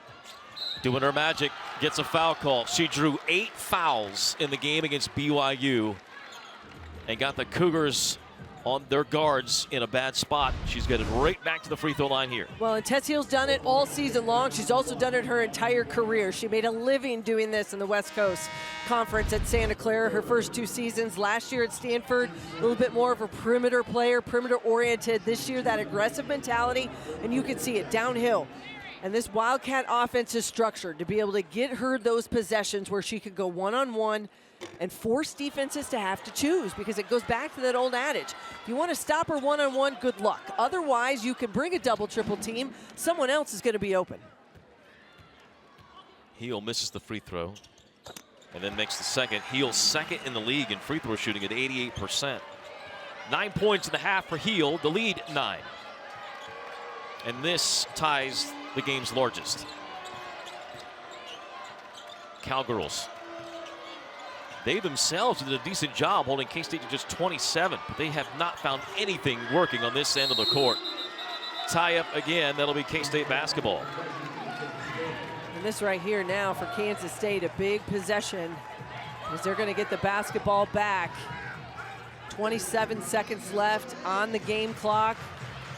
Speaker 1: doing her magic, gets a foul call. She drew 8 fouls in the game against BYU and got the Cougars on their guards in a bad spot. She's got it right back to the free throw line here.
Speaker 2: Well, and Tess Heel's done it all season long. She's also done it her entire career. She made a living doing this in the West Coast Conference at Santa Clara her first 2 seasons. Last year at Stanford, a little bit more of a perimeter player, perimeter oriented. This year, that aggressive mentality, and you can see it downhill. And this Wildcat offense is structured to be able to get her those possessions where she could go one-on-one and force defenses to have to choose, because it goes back to that old adage. If you want to stop her one-on-one, good luck. Otherwise, you can bring a double, triple team. Someone else is going to be open.
Speaker 1: Heel misses the free throw and then makes the second. Heel second in the league in free throw shooting at 88%. 9 points in the half for Heel, the lead 9. And this ties the game's largest. Cowgirls, they themselves did a decent job holding K-State to just 27, but they have not found anything working on this end of the court. Tie up again, that'll be K-State basketball.
Speaker 2: And this right here now for Kansas State, a big possession, as they're going to get the basketball back. 27 seconds left on the game clock.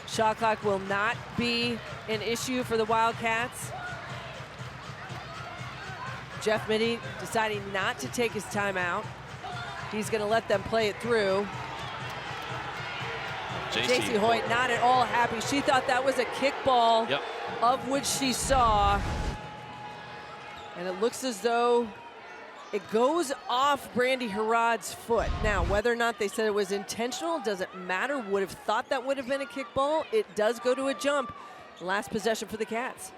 Speaker 2: Shot clock will not be an issue for the Wildcats. Jeff Mitty deciding not to take his timeout. He's going to let them play it through. JC Hoyt not at all happy. She thought that was a kickball, of which she saw. And it looks as though it goes off Brandy Harad's foot. Now, whether or not they said it was intentional doesn't matter. Would have thought that would have been a kickball. It does go to a jump. Last possession for the Cats.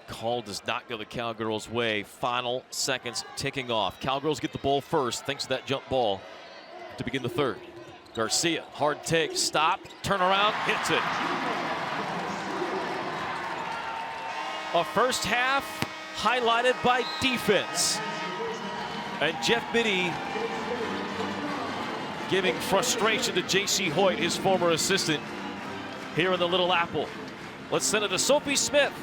Speaker 1: Call does not go the Cowgirls' way. Final seconds ticking off. Cowgirls get the ball first, thanks to that jump ball to begin the third. Garcia, hard take, stop, turn around, hits it. A first half highlighted by defense. And Jeff Mitty giving frustration to J.C. Hoyt, his former assistant, here in the Little Apple. Let's send it to Sophie Smith.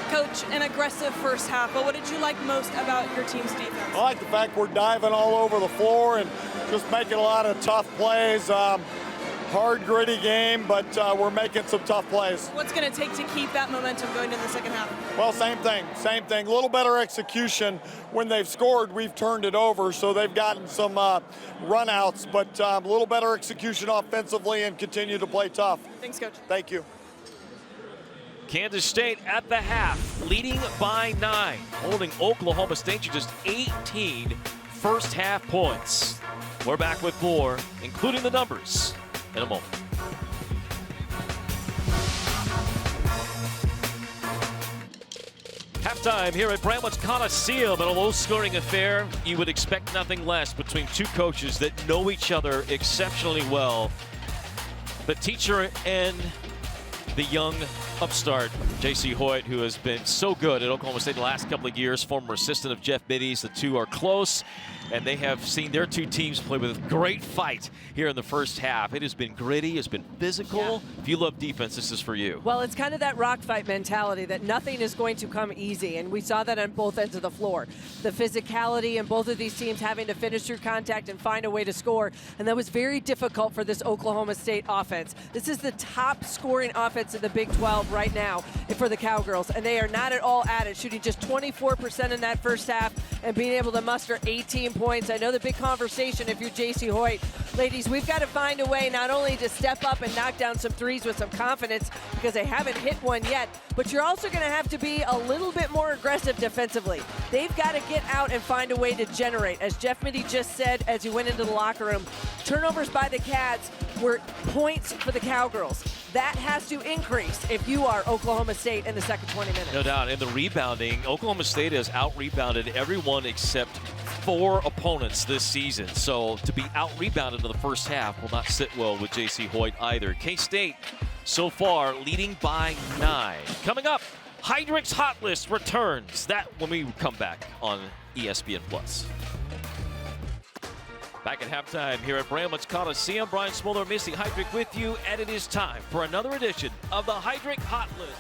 Speaker 3: Coach, an aggressive first half, but what did you like most about your team's defense?
Speaker 4: I like the fact we're diving all over the floor and just making a lot of tough plays. Hard, gritty game, but we're making some tough plays.
Speaker 3: What's going to take to keep that momentum going in the second half?
Speaker 4: Well, same thing. A little better execution. When they've scored, we've turned it over, so they've gotten some runouts, but a little better execution offensively and continue to play tough.
Speaker 3: Thanks, Coach.
Speaker 4: Thank you.
Speaker 1: Kansas State at the half, leading by 9, holding Oklahoma State to just 18 first half points. We're back with more, including the numbers, in a moment. Halftime here at Bramlage's Coliseum, in a low-scoring affair. You would expect nothing less between two coaches that know each other exceptionally well. The teacher and the young upstart, J.C. Hoyt, who has been so good at Oklahoma State the last couple of years, former assistant of Jeff Mitty's. The two are close, and they have seen their two teams play with great fight here in the first half. It has been gritty, it's been physical. Yeah. If you love defense, this is for you.
Speaker 2: Well, it's kind of that rock fight mentality that nothing is going to come easy, and we saw that on both ends of the floor. The physicality and both of these teams having to finish through contact and find a way to score, and that was very difficult for this Oklahoma State offense. This is the top scoring offense in the Big 12 right now for the Cowgirls, and they are not at all at it, shooting just 24% in that first half and being able to muster 18 points. I know the big conversation if you're J.C. Hoyt. Ladies, we've got to find a way not only to step up and knock down some threes with some confidence, because they haven't hit one yet, but you're also going to have to be a little bit more aggressive defensively. They've got to get out and find a way to generate. As Jeff Mitty just said as he went into the locker room, turnovers by the Cats were points for the Cowgirls. That has to increase if you are Oklahoma State in the second 20 minutes.
Speaker 1: No doubt. In the rebounding, Oklahoma State has out-rebounded everyone except 4 opponents this season. So to be out-rebounded in the first half will not sit well with J.C. Hoyt either. K-State so far leading by 9. Coming up, Heidrich's Hot List returns. That when we come back on ESPN+. Back at halftime here at Bramlage's Coliseum. Brian Smoller, Missy Heidrich with you, and it is time for another edition of the Heidrich Hot List.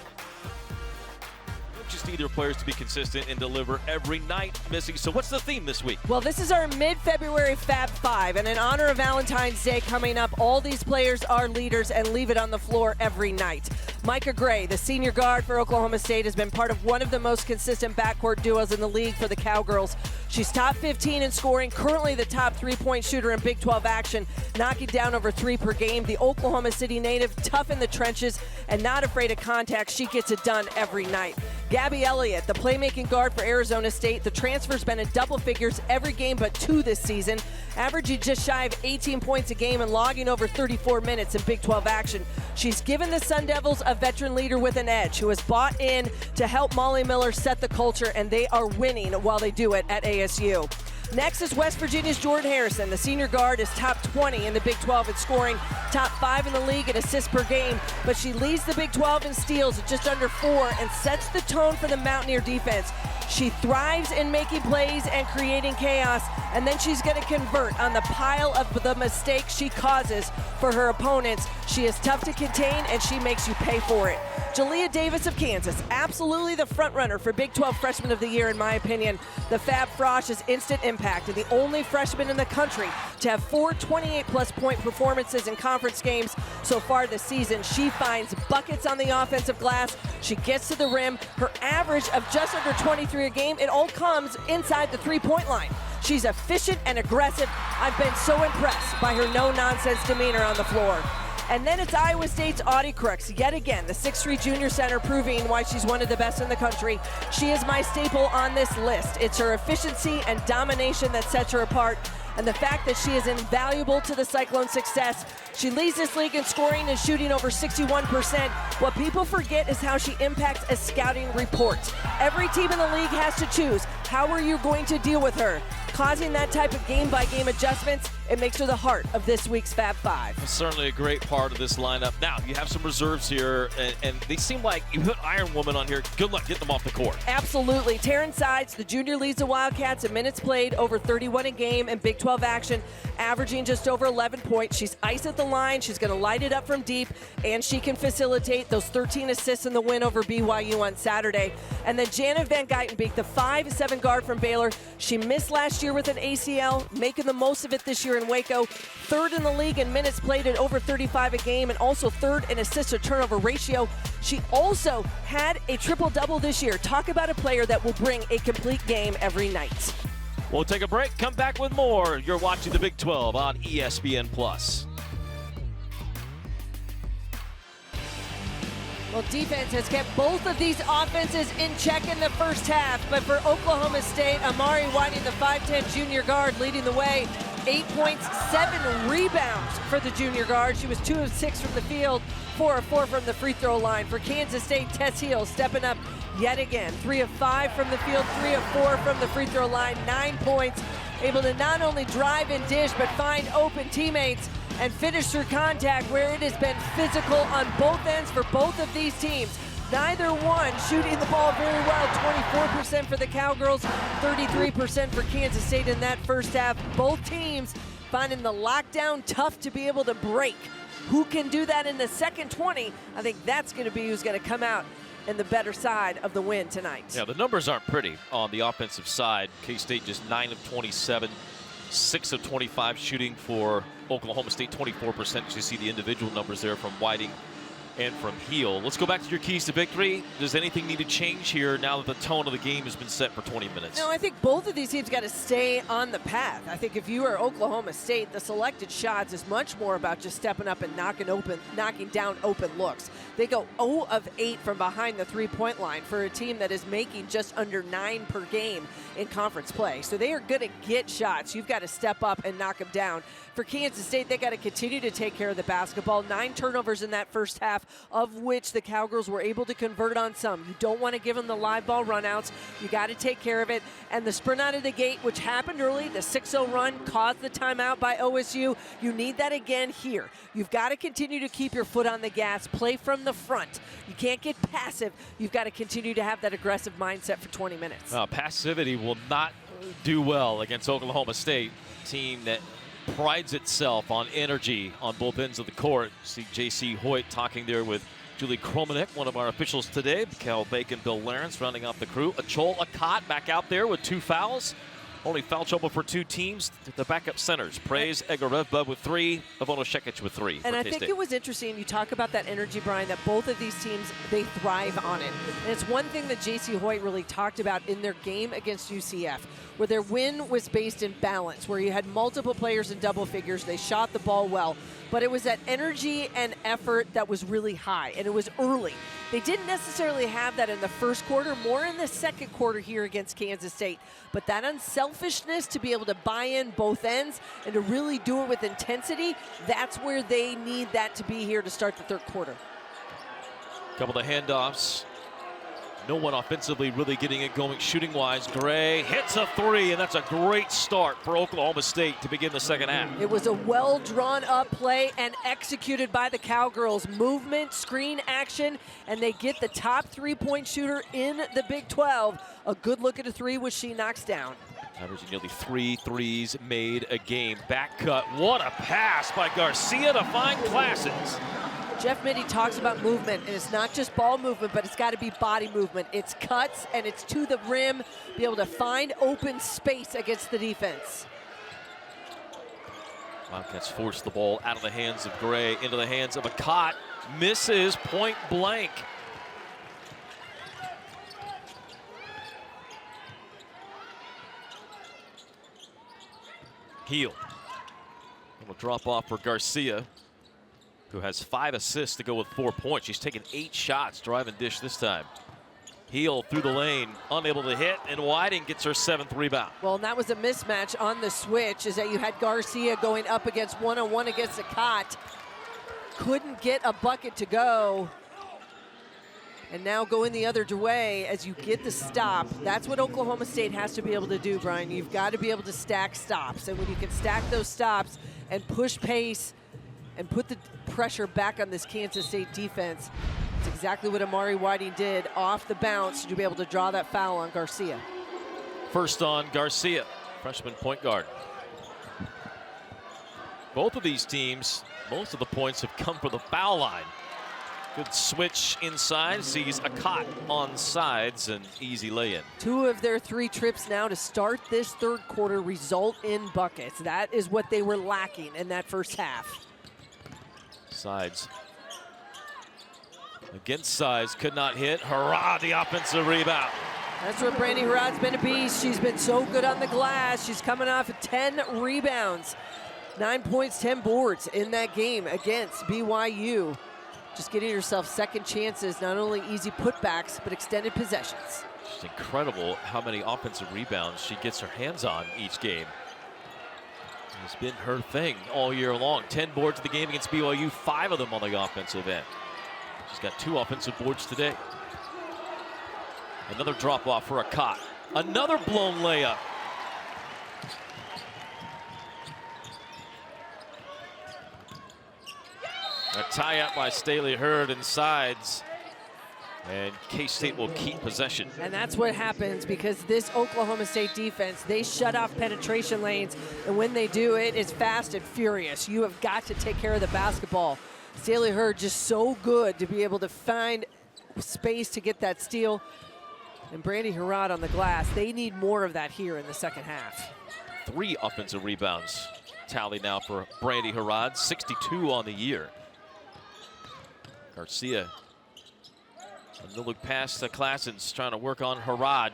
Speaker 1: Just need their players to be consistent and deliver every night, Missy. So what's the theme this week?
Speaker 2: Well, this is our mid-February Fab 5, and in honor of Valentine's Day coming up, all these players are leaders and leave it on the floor every night. Micah Gray, the senior guard for Oklahoma State, has been part of one of the most consistent backcourt duos in the league for the Cowgirls She's top 15 in scoring, currently the top three-point shooter in Big 12 action, knocking down over 3 per game. The Oklahoma City native, tough in the trenches and not afraid of contact. She gets it done every night. Gabby Elliott, the playmaking guard for Arizona State. The transfer's been in double figures every game but 2 this season, averaging just shy of 18 points a game and logging over 34 minutes in Big 12 action. She's given the Sun Devils a veteran leader with an edge who has bought in to help Molly Miller set the culture, and they are winning while they do it at ASU. Next is West Virginia's Jordan Harrison. The senior guard is top 20 in the Big 12 in scoring, top 5 in the league in assists per game, but she leads the Big 12 in steals at just under 4 and sets the tone for the Mountaineer defense. She thrives in making plays and creating chaos, and then she's going to convert on the pile of the mistakes she causes for her opponents. She is tough to contain, and she makes you pay for it. Jalea Davis of Kansas, absolutely the front runner for Big 12 Freshman of the Year in my opinion. The Fab Frosh is instant impact and the only freshman in the country to have 4 28-plus point performances in conference games so far this season. She finds buckets on the offensive glass. She gets to the rim. Her average of just under 23 a game, it all comes inside the three-point line. She's efficient and aggressive. I've been so impressed by her no-nonsense demeanor on the floor. And then it's Iowa State's Audie Crooks, yet again, the 6'3" junior center, proving why she's one of the best in the country. She is my staple on this list. It's her efficiency and domination that sets her apart, and the fact that she is invaluable to the Cyclones' success. She leads this league in scoring and shooting over 61%. What people forget is how she impacts a scouting report. Every team in the league has to choose, how are you going to deal with her? Causing that type of game-by-game adjustments, it makes her the heart of this week's Fab Five.
Speaker 1: Certainly a great part of this lineup. Now, you have some reserves here, and they seem like you put Iron Woman on here. Good luck getting them off the court.
Speaker 2: Absolutely. Taryn Sides, the junior, leads the Wildcats in minutes played, over 31 a game in Big 12 action, averaging just over 11 points. She's ice at the line. She's going to light it up from deep, and she can facilitate those 13 assists in the win over BYU on Saturday. And then Janet Van Geitenbeek, the 5'7" guard from Baylor. She missed last year with an ACL, making the most of it this year in Waco. 3rd in the league in minutes played at over 35 a game, and also 3rd in assist to turnover ratio. She also had a triple-double this year. Talk about a player that will bring a complete game every night.
Speaker 1: We'll take a break, come back with more. You're watching the Big 12 on ESPN+.
Speaker 2: Well, defense has kept both of these offenses in check in the first half, but for Oklahoma State, Amari Whiting, the 5'10" junior guard, leading the way. 8 points, 7 rebounds for the junior guard. She was 2 of 6 from the field, 4 of 4 from the free throw line. For Kansas State, Tess Heel stepping up yet again. 3 of 5 from the field, 3 of 4 from the free throw line, 9 points. Able to not only drive and dish, but find open teammates and finish through contact, where it has been physical on both ends for both of these teams. Neither one shooting the ball very well. 24% for the Cowgirls, 33% for Kansas State in that first half. Both teams finding the lockdown tough to be able to break. Who can do that in the second 20? I think that's going to be who's going to come out in the better side of the win tonight.
Speaker 1: Yeah, the numbers aren't pretty on the offensive side. K-State just 9 of 27, 6 of 25 shooting for Oklahoma State, 24%. You see the individual numbers there from Whiting and from Heel. Let's go back to your keys to victory. Does anything need to change here now that the tone of the game has been set for 20 minutes?
Speaker 2: No, I think both of these teams got to stay on the path. I think if you are Oklahoma State, the selected shots is much more about just stepping up and knocking down open looks. They go 0 of 8 from behind the three-point line for a team that is making just under 9 per game in conference play. So they are going to get shots. You've got to step up and knock them down. For Kansas State, they got to continue to take care of the basketball. 9 turnovers in that first half, of which the Cowgirls were able to convert on some. You don't want to give them the live ball runouts. You got to take care of it. And the sprint out of the gate, which happened early, the 6-0 run caused the timeout by OSU. You need that again here. You've got to continue to keep your foot on the gas, play from the front. You can't get passive. You've got to continue to have that aggressive mindset for 20 minutes.
Speaker 1: Passivity will not do well against Oklahoma State, team that prides itself on energy on both ends of the court. See J.C. Hoyt talking there with Julie Kromanek, one of our officials today. Cal Bacon, Bill Lawrence rounding off the crew. Achol Akat back out there with 2 fouls. Only foul trouble for 2 teams. The backup centers, Praise Egorevba with 3, Ivona Shekic with 3.
Speaker 2: And I think it was interesting, you talk about that energy, Brian, that both of these teams, they thrive on it. And it's one thing that J.C. Hoyt really talked about in their game against UCF, where their win was based in balance, where you had multiple players in double figures, they shot the ball well, but it was that energy and effort that was really high, and it was early. They didn't necessarily have that in the first quarter, more in the second quarter here against Kansas State. But that unselfishness to be able to buy in both ends and to really do it with intensity, that's where they need that to be here to start the third quarter.
Speaker 1: Couple of handoffs. No one offensively really getting it going shooting-wise. Gray hits a 3, and that's a great start for Oklahoma State to begin the second half.
Speaker 2: It was a well-drawn-up play and executed by the Cowgirls. Movement, screen action, and they get the top three-point shooter in the Big 12. A good look at a 3, which she knocks down.
Speaker 1: Averaging nearly 3 threes made a game. Back cut. What a pass by Garcia to find Classes.
Speaker 2: Jeff Mitty talks about movement, and it's not just ball movement, but it's got to be body movement. It's cuts, and it's to the rim, be able to find open space against the defense.
Speaker 1: Wildcats force the ball out of the hands of Gray into the hands of Akat. Misses point blank. Heel. Little drop off for Garcia, who has 5 assists to go with 4 points. She's taken 8 shots, drive and dish this time. Heel through the lane, unable to hit, and Whiting gets her 7th rebound.
Speaker 2: Well, and that was a mismatch on the switch, is that you had Garcia going up against one-on-one against Akat. Couldn't get a bucket to go. And now going the other way as you get the stop. That's what Oklahoma State has to be able to do, Brian. You've got to be able to stack stops. And when you can stack those stops and push pace and put the pressure back on this Kansas State defense, it's exactly what Amari Whiting did off the bounce to be able to draw that foul on Garcia.
Speaker 1: First on Garcia, freshman point guard. Both of these teams, most of the points have come from the foul line. Good switch inside, sees Akat on sides, and easy lay-in. 2
Speaker 2: of their 3 trips now to start this third quarter result in buckets. That is what they were lacking in that first half.
Speaker 1: Sides against size, could not hit. Harrod, the offensive rebound.
Speaker 2: That's where Brandy Harrod's been a beast. She's been so good on the glass. She's coming off of 10 rebounds. 9 points, 10 boards in that game against BYU. Just getting herself second chances, not only easy putbacks, but extended possessions.
Speaker 1: It's incredible how many offensive rebounds she gets her hands on each game. It's been her thing all year long. 10 boards of the game against BYU, 5 of them on the offensive end. She's got 2 offensive boards today. Another drop off for Akat. Another blown layup. A tie-up by Staley Hurd and sides. And K-State will keep possession.
Speaker 2: And that's what happens because this Oklahoma State defense, they shut off penetration lanes. And when they do, it is fast and furious. You have got to take care of the basketball. Staley Hurd just so good to be able to find space to get that steal. And Brandy Harrod on the glass. They need more of that here in the second half.
Speaker 1: 3 offensive rebounds tally now for Brandy Harrod, 62 on the year. Garcia, a no look pass to Classens, trying to work on Harrod.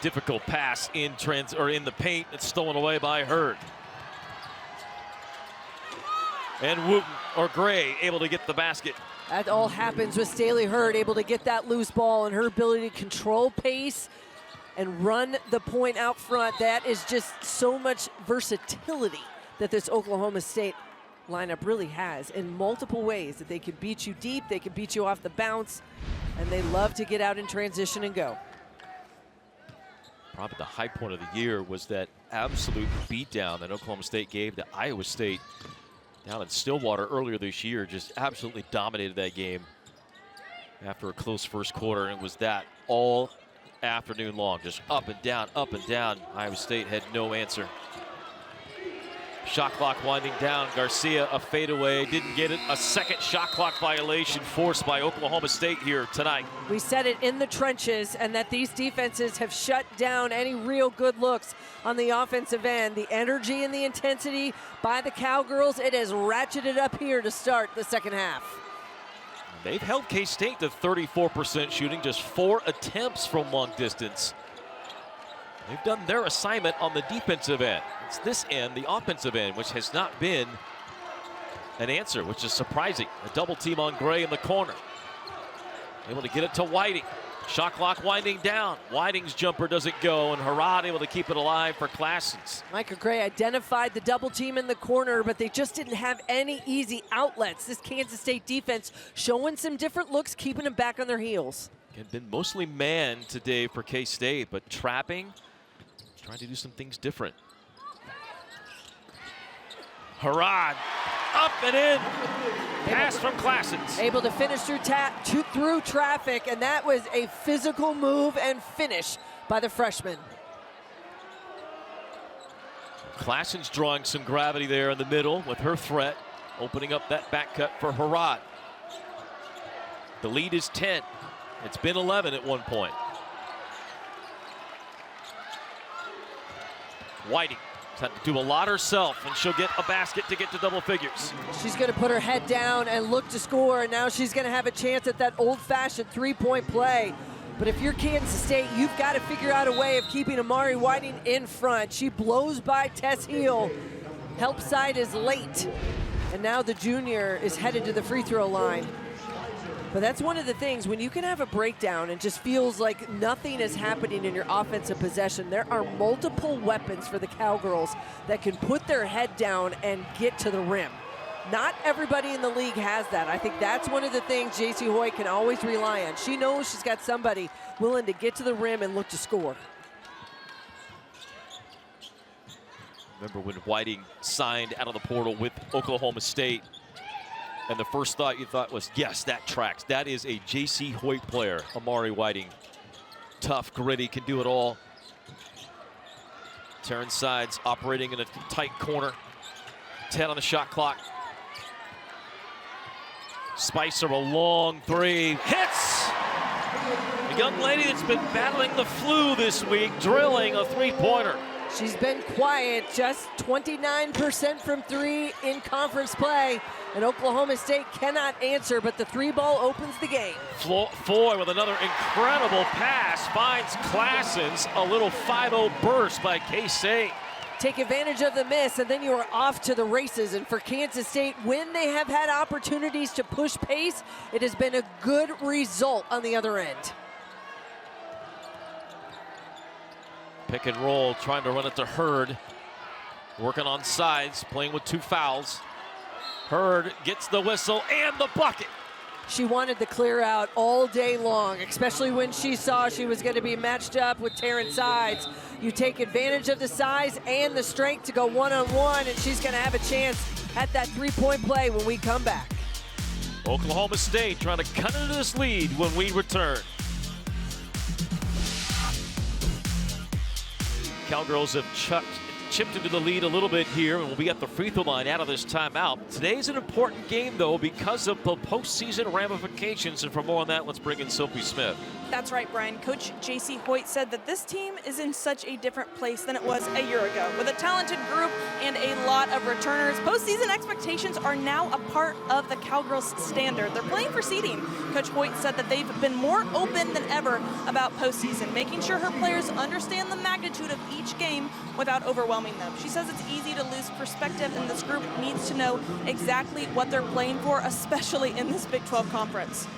Speaker 1: Difficult pass in the paint. It's stolen away by Hurd. And Wooten or Gray able to get the basket.
Speaker 2: That all happens with Staley Hurd able to get that loose ball, and her ability to control pace and run the point out front. That is just so much versatility that this Oklahoma State lineup really has in multiple ways, that they can beat you deep, they can beat you off the bounce, and they love to get out in transition and go.
Speaker 1: Probably the high point of the year was that absolute beatdown that Oklahoma State gave to Iowa State down in Stillwater earlier this year. Just absolutely dominated that game after a close first quarter, and it was that all afternoon long, just up and down, up and down. Iowa State had no answer. Shot clock winding down. Garcia, a fadeaway, didn't get it. A second shot clock violation forced by Oklahoma State here tonight.
Speaker 2: We said it in the trenches, and that these defenses have shut down any real good looks on the offensive end. The energy and the intensity by the Cowgirls, it has ratcheted up here to start the second half.
Speaker 1: They've held K-State to 34% shooting, just 4 attempts from long distance. They've done their assignment on the defensive end. It's this end, the offensive end, which has not been an answer, which is surprising. A double team on Gray in the corner. Able to get it to Whiting. Shot clock winding down. Whiting's jumper doesn't go, and Harrod able to keep it alive for Classens.
Speaker 2: Micah Gray identified the double team in the corner, but they just didn't have any easy outlets. This Kansas State defense showing some different looks, keeping them back on their heels.
Speaker 1: And been mostly man today for K-State, but trapping, trying to do some things different. Harrod, up and in. Pass from Classens.
Speaker 2: Able to finish through traffic, and that was a physical move and finish by the freshman.
Speaker 1: Classens drawing some gravity there in the middle with her threat, opening up that back cut for Harrod. The lead is 10. It's been 11 at one point. Whiting had to do a lot herself, and she'll get a basket to get to double figures.
Speaker 2: She's going to put her head down and look to score, and now she's going to have a chance at that old-fashioned three-point play. But if you're Kansas State, you've got to figure out a way of keeping Amari Whiting in front. She blows by Tess Heel. Help side is late, and now the junior is headed to the free throw line. But that's one of the things, when you can have a breakdown and just feels like nothing is happening in your offensive possession, there are multiple weapons for the Cowgirls that can put their head down and get to the rim. Not everybody in the league has that. I think that's one of the things J.C. Hoyt can always rely on. She knows she's got somebody willing to get to the rim and look to score.
Speaker 1: Remember when Whiting signed out of the portal with Oklahoma State, and the first thought you thought was, yes, that tracks. That is a J.C. Hoyt player, Amari Whiting. Tough, gritty, can do it all. Terran sides operating in a tight corner. 10 on the shot clock. Spicer, a long three. Hits! A young lady that's been battling the flu this week, drilling a three-pointer.
Speaker 2: She's been quiet, just 29% from three in conference play, and Oklahoma State cannot answer, but the three ball opens the game.
Speaker 1: Foy with another incredible pass finds Classens. A little 5-0 burst by K-State.
Speaker 2: Take advantage of the miss, and then you are off to the races. And for Kansas State, when they have had opportunities to push pace, it has been a good result on the other end.
Speaker 1: Pick and roll, trying to run it to Hurd. Working on sides, playing with 2 fouls. Hurd gets the whistle and the bucket.
Speaker 2: She wanted the clear out all day long, especially when she saw she was going to be matched up with Terran sides. You take advantage of the size and the strength to go one-on-one, and she's going to have a chance at that three-point play when we come back.
Speaker 1: Oklahoma State trying to cut into this lead when we return. Cowgirls have chipped into the lead a little bit here, and we'll be at the free throw line out of this timeout. Today's an important game, though, because of the postseason ramifications. And for more on that, let's bring in Sophie Smith.
Speaker 3: That's right, Brian. Coach J.C. Hoyt said that this team is in such a different place than it was a year ago. With a talented group and a lot of returners, postseason expectations are now a part of the Cowgirls' standard. They're playing for seeding. Coach Hoyt said that they've been more open than ever about postseason, making sure her players understand the magnitude of each game without overwhelming them. She says it's easy to lose perspective, and this group needs to know exactly what they're playing for, especially in this Big 12 conference.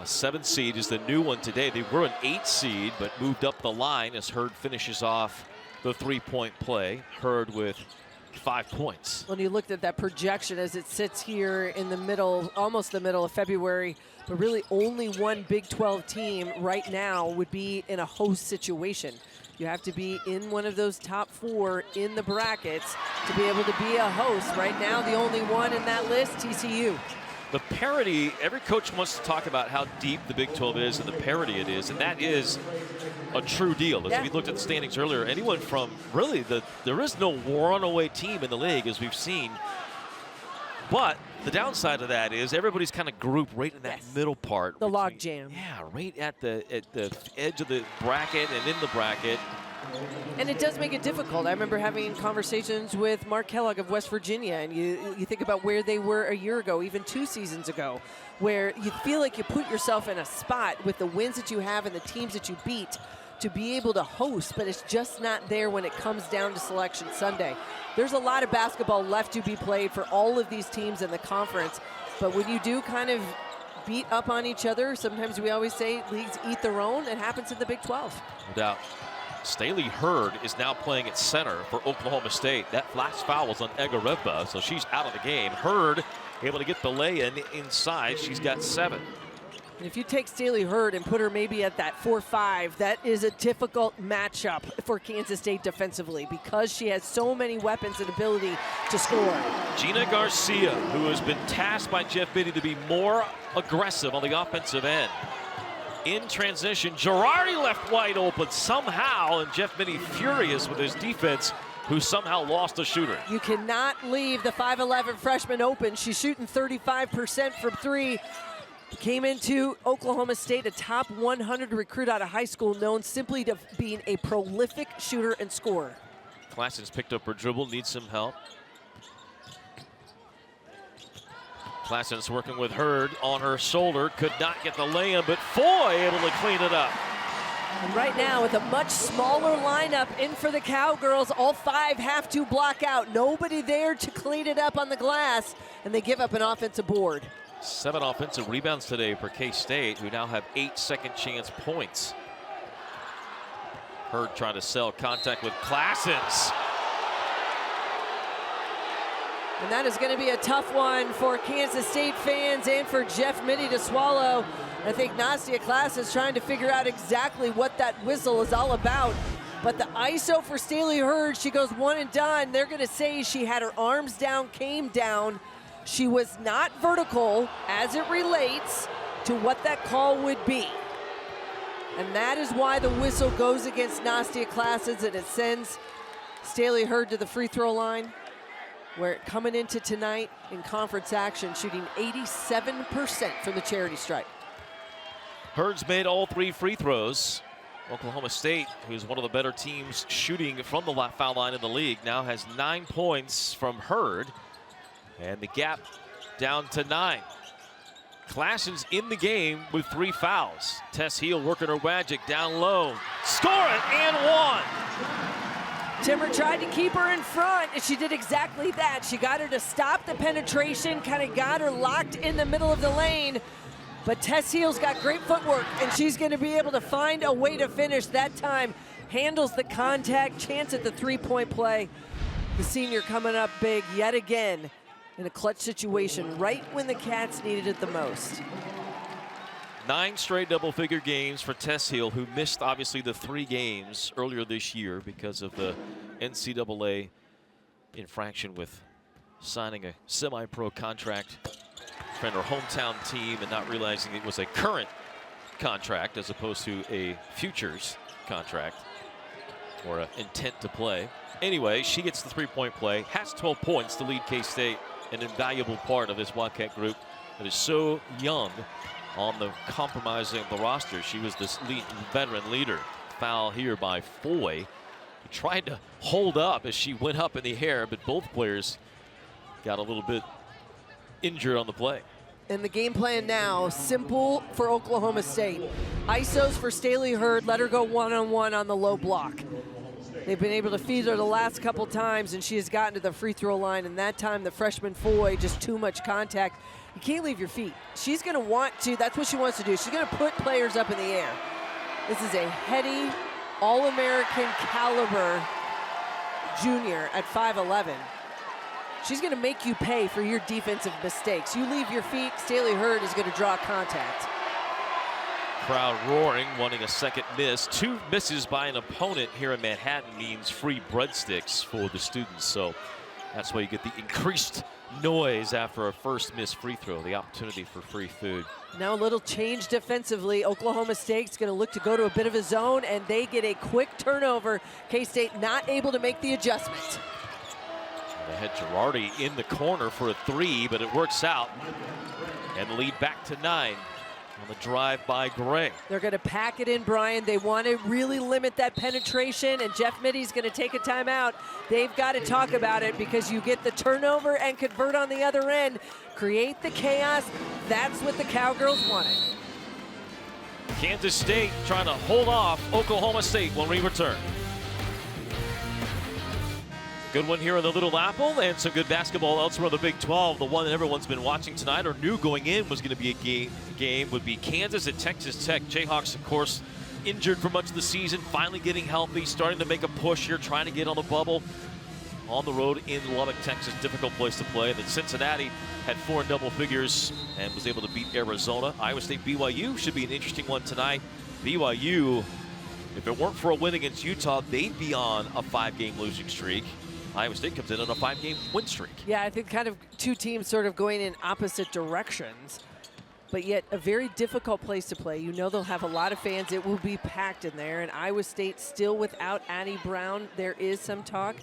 Speaker 1: 7th seed is the new one today. They were an 8th seed, but moved up the line as Hurd finishes off the three-point play. Hurd with 5 points.
Speaker 2: When you looked at that projection as it sits here in the middle, almost the middle of February, but really only one Big 12 team right now would be in a host situation. You have to be in one of those top 4 in the brackets to be able to be a host. Right now, the only one in that list, TCU.
Speaker 1: the parity, every coach wants to talk about how deep the Big 12 is and the parity it is, and that is a true deal. As we looked at the standings earlier, anyone from really there is no runaway team in the league, as we've seen. But the downside of that is everybody's kind of grouped right in that middle part.
Speaker 2: The log jam.
Speaker 1: Yeah, right at the edge of the bracket and in the bracket.
Speaker 2: And it does make it difficult. I remember having conversations with Mark Kellogg of West Virginia, and you think about where they were a year ago, even 2 seasons ago, where you feel like you put yourself in a spot with the wins that you have and the teams that you beat to be able to host, but it's just not there when it comes down to Selection Sunday. There's a lot of basketball left to be played for all of these teams in the conference, but when you do kind of beat up on each other, sometimes we always say leagues eat their own. It happens in the Big 12.
Speaker 1: No doubt. Staley Hurd is now playing at center for Oklahoma State. That last foul was on Egareva, so she's out of the game. Hurd able to get the lay-in inside. She's got 7.
Speaker 2: And if you take Staley Hurd and put her maybe at that 4-5, that is a difficult matchup for Kansas State defensively because she has so many weapons and ability to score.
Speaker 1: Gina Garcia, who has been tasked by Jeff Biddy to be more aggressive on the offensive end. In transition, Girardi left wide open somehow, and Jeff Biddy furious with his defense, who somehow lost a shooter.
Speaker 2: You cannot leave the 5'11 freshman open. She's shooting 35% from 3. Came into Oklahoma State, a top 100 recruit out of high school, known simply to being a prolific shooter and scorer.
Speaker 1: Classens picked up her dribble, needs some help. Classens working with Hurd on her shoulder, could not get the lay-in, but Foy able to clean it up.
Speaker 2: And right now, with a much smaller lineup in for the Cowgirls, all 5 have to block out. Nobody there to clean it up on the glass, and they give up an offensive board.
Speaker 1: 7 offensive rebounds today for K-State, who now have 8 second chance points. Hurd trying to sell contact with Classens.
Speaker 2: And that is going to be a tough one for Kansas State fans and for Jeff Mitty to swallow. I think Nastia Class is trying to figure out exactly what that whistle is all about. But the ISO for Staley Hurd, she goes 1 and done. They're going to say she had her arms down, came down. She was not vertical as it relates to what that call would be. And that is why the whistle goes against Nastia Classes, and it sends Staley Hurd to the free throw line, where coming into tonight in conference action, shooting 87% from the charity stripe.
Speaker 1: Hurd's made all 3 free throws. Oklahoma State, who's one of the better teams shooting from the foul line in the league, now has 9 points from Hurd. And the gap down to 9. Classens in the game with 3 fouls. Tess Heel working her magic down low. Score it and 1.
Speaker 2: Timmer tried to keep her in front, and she did exactly that. She got her to stop the penetration, kind of got her locked in the middle of the lane. But Tess Heel's got great footwork, and she's going to be able to find a way to finish that time. Handles the contact, chance at the 3-point play. The senior coming up big yet again in a clutch situation right when the Cats needed it the most.
Speaker 1: 9 straight double-figure games for Tess Heel, who missed obviously the 3 games earlier this year because of the NCAA infraction with signing a semi-pro contract for her hometown team and not realizing it was a current contract as opposed to a futures contract or an intent to play. Anyway, she gets the 3-point play, has 12 points to lead K-State, an invaluable part of this Wildcat group that is so young on the compromising of the roster. She was this veteran leader. Foul here by Foy, who tried to hold up as she went up in the air, but both players got a little bit injured on the play.
Speaker 2: And the game plan now, simple for Oklahoma State. ISOs for Staley Hurd, let her go one-on-one on the low block. They've been able to feed her the last couple times, and she has gotten to the free throw line, and that time the freshman Foy, just too much contact. You can't leave your feet. She's going to want to, that's what she wants to do. She's going to put players up in the air. This is a heady, All-American caliber junior at 5'11". She's going to make you pay for your defensive mistakes. You leave your feet, Staley Hurd is going to draw contact.
Speaker 1: Crowd roaring, wanting a second miss. 2 misses by an opponent here in Manhattan means free breadsticks for the students. So That's why you get the increased noise after a first missed free throw, the opportunity for free food.
Speaker 2: Now a little change defensively. Oklahoma State's going to look to go to a bit of a zone, and they get a quick turnover. K-State not able to make the adjustment.
Speaker 1: They had Girardi in the corner for a three, but it works out. And the lead back to 9 on the drive by Gray.
Speaker 2: They're going to pack it in, Brian. They want to really limit that penetration, and Jeff Mitty's going to take a timeout. They've got to talk about it because you get the turnover and convert on the other end. Create the chaos. That's what the Cowgirls wanted.
Speaker 1: Kansas State trying to hold off Oklahoma State when we return. Good one here in the Little Apple, and some good basketball elsewhere in the Big 12. The one that everyone's been watching tonight or knew going in was going to be a game would be Kansas at Texas Tech. Jayhawks, of course, injured for much of the season, finally getting healthy, starting to make a push here, trying to get on the bubble. On the road in Lubbock, Texas, difficult place to play. Then Cincinnati had 4 in double figures and was able to beat Arizona. Iowa State BYU should be an interesting one tonight. BYU, if it weren't for a win against Utah, they'd be on a 5-game losing streak. Iowa State comes in on a 5-game win streak.
Speaker 2: Yeah, I think kind of two teams sort of going in opposite directions, but yet a very difficult place to play. You know they'll have a lot of fans. It will be packed in there, and Iowa State still without Addie Brown. There is some talk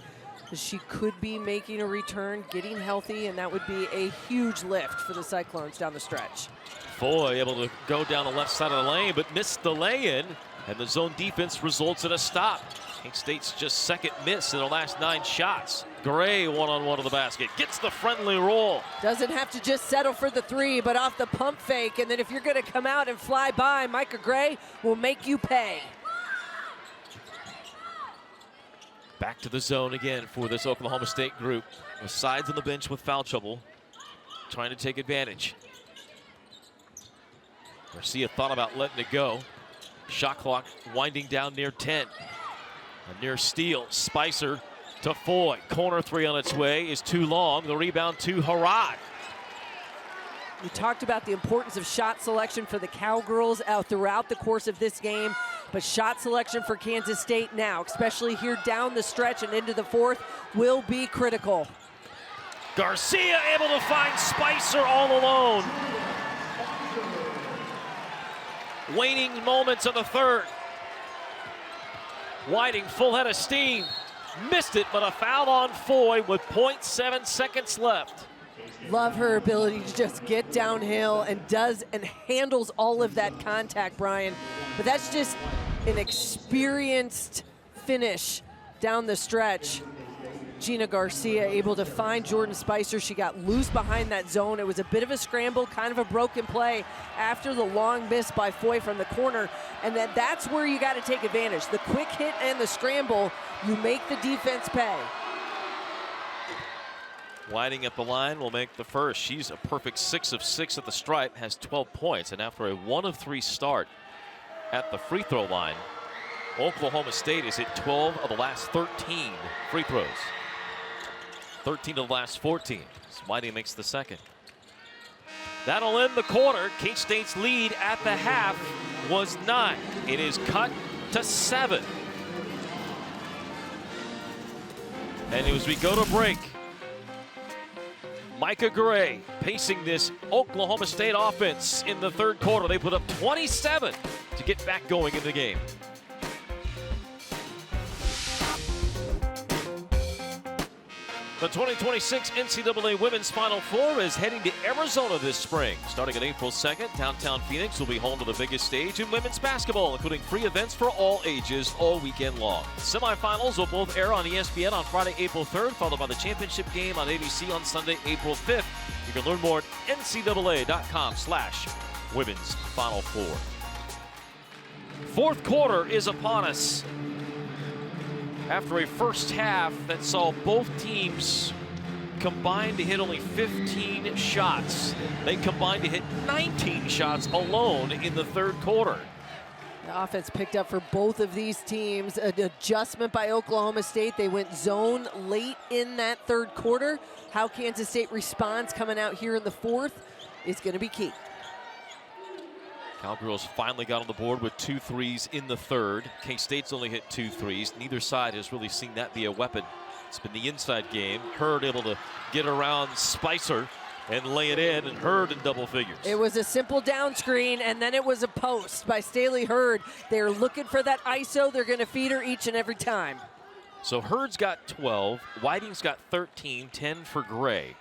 Speaker 2: that she could be making a return, getting healthy, and that would be a huge lift for the Cyclones down the stretch.
Speaker 1: Foy able to go down the left side of the lane, but missed the lay-in, and the zone defense results in a stop. K-State's just second miss in the last 9 shots. Gray one-on-one to the basket, gets the friendly roll.
Speaker 2: Doesn't have to just settle for the 3, but off the pump fake, and then if you're gonna come out and fly by, Micah Gray will make you pay.
Speaker 1: Back to the zone again for this Oklahoma State group. The sides on the bench with foul trouble, trying to take advantage. Garcia thought about letting it go. Shot clock winding down near 10. A near steal, Spicer to Foy. Corner 3 on its way is too long. The rebound to Harad.
Speaker 2: We talked about the importance of shot selection for the Cowgirls throughout the course of this game, but shot selection for Kansas State now, especially here down the stretch and into the 4th, will be critical.
Speaker 1: Garcia able to find Spicer all alone. Waning moments of the 3rd. Whiting full head of steam. Missed it, but a foul on Foy with 0.7 seconds left.
Speaker 2: Love her ability to just get downhill and handles all of that contact, Brian. But that's just an experienced finish down the stretch. Gina Garcia able to find Jordan Spicer. She got loose behind that zone. It was a bit of a scramble, kind of a broken play after the long miss by Foy from the corner. And that's where you got to take advantage. The quick hit and the scramble, you make the defense pay.
Speaker 1: Whiting at the line will make the first. She's a perfect 6 of 6 at the stripe, has 12 points. And after a 1 of 3 start at the free throw line, Oklahoma State is hit 12 of the last 13 free throws. 13 of the last 14. Whiting makes the second. That'll end the quarter. K-State's lead at the half was 9. It is cut to 7. And as we go to break, Micah Gray pacing this Oklahoma State offense in the 3rd quarter. They put up 27 to get back going in the game. The 2026 NCAA Women's Final Four is heading to Arizona this spring. Starting on April 2nd, downtown Phoenix will be home to the biggest stage in women's basketball, including free events for all ages all weekend long. Semifinals will both air on ESPN on Friday, April 3rd, followed by the championship game on ABC on Sunday, April 5th. You can learn more at ncaa.com/women's Final Four. 4th quarter is upon us. After a first half that saw both teams combine to hit only 15 shots, they combined to hit 19 shots alone in the 3rd quarter.
Speaker 2: The offense picked up for both of these teams. An adjustment by Oklahoma State. They went zone late in that 3rd quarter. How Kansas State responds coming out here in the 4th is going to be key.
Speaker 1: Cowgirls finally got on the board with 2 threes in the 3rd. K-State's only hit 2 threes. Neither side has really seen that be a weapon It's been the inside game. Hurd able to get around Spicer and lay it in, and Hurd in double figures.
Speaker 2: It was a simple down screen, and then it was a post by Staley Hurd. They're looking for that ISO. They're going to feed her each and every time.
Speaker 1: So Hurd's got 12, Whiting's got 13, 10 for Gray.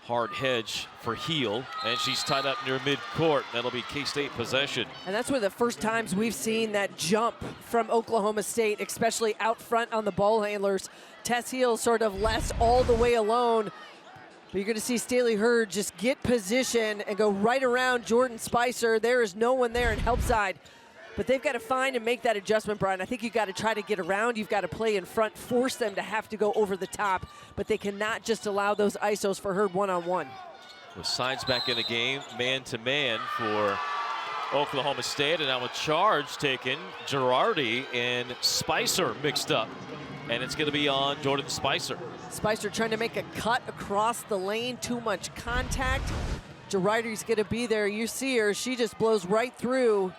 Speaker 1: Hard hedge for Heel, and she's tied up near midcourt. That'll be K-State possession.
Speaker 2: And that's one of the first times we've seen that jump from Oklahoma State, especially out front on the ball handlers. Tess Heel sort of less all the way alone. But you're going to see Staley Hurd just get position and go right around Jordan Spicer. There is no one there in help side. But they've got to find and make that adjustment, Brian. I think you've got to try to get around. You've got to play in front, force them to have to go over the top. But they cannot just allow those ISOs for Hurd one-on-one.
Speaker 1: With Sides back in the game, man-to-man for Oklahoma State. And now a charge taken. Girardi and Spicer mixed up. And it's going to be on Jordan Spicer.
Speaker 2: Spicer trying to make a cut across the lane. Too much contact. Girardi's going to be there. You see her. She just blows right through.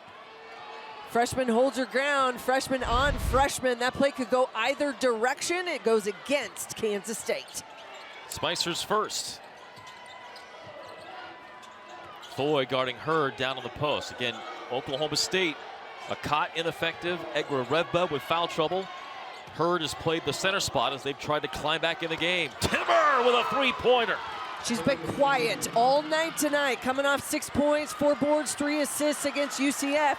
Speaker 2: Freshman holds her ground. Freshman on freshman. That play could go either direction. It goes against Kansas State.
Speaker 1: Spicer's first. Foy guarding Hurd down on the post. Again, Oklahoma State, a caught ineffective. Egra Revba with foul trouble. Hurd has played the center spot as they've tried to climb back in the game. Timmer with a three-pointer.
Speaker 2: She's been quiet all night tonight, coming off 6 points, 4 boards, 3 assists against UCF.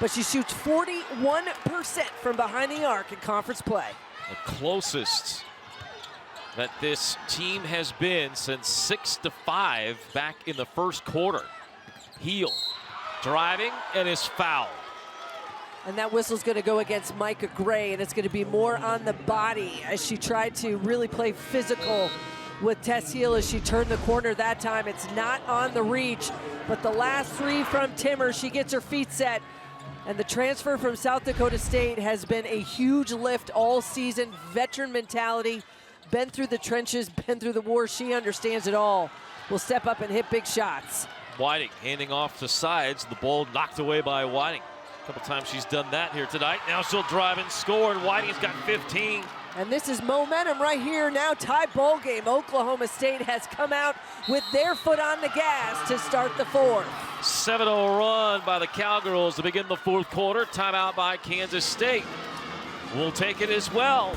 Speaker 2: But she shoots 41% from behind the arc in conference play.
Speaker 1: The closest that this team has been since 6-5 back in the first quarter. Heel driving and is fouled.
Speaker 2: And that whistle's going to go against Micah Gray, and it's going to be more on the body as she tried to really play physical with Tess Heel as she turned the corner that time. It's not on the reach, but the last 3 from Timmer, she gets her feet set. And the transfer from South Dakota State has been a huge lift all season. Veteran mentality, been through the trenches, been through the war. She understands it all. Will step up and hit big shots.
Speaker 1: Whiting handing off to Sides. The ball knocked away by Whiting. A couple times she's done that here tonight. Now she'll drive and score, and Whiting's got 15.
Speaker 2: And this is momentum right here. Now tie ball game. Oklahoma State has come out with their foot on the gas to start the fourth.
Speaker 1: 7-0 run by the Cowgirls to begin the fourth quarter. Timeout by Kansas State. We'll take it as well.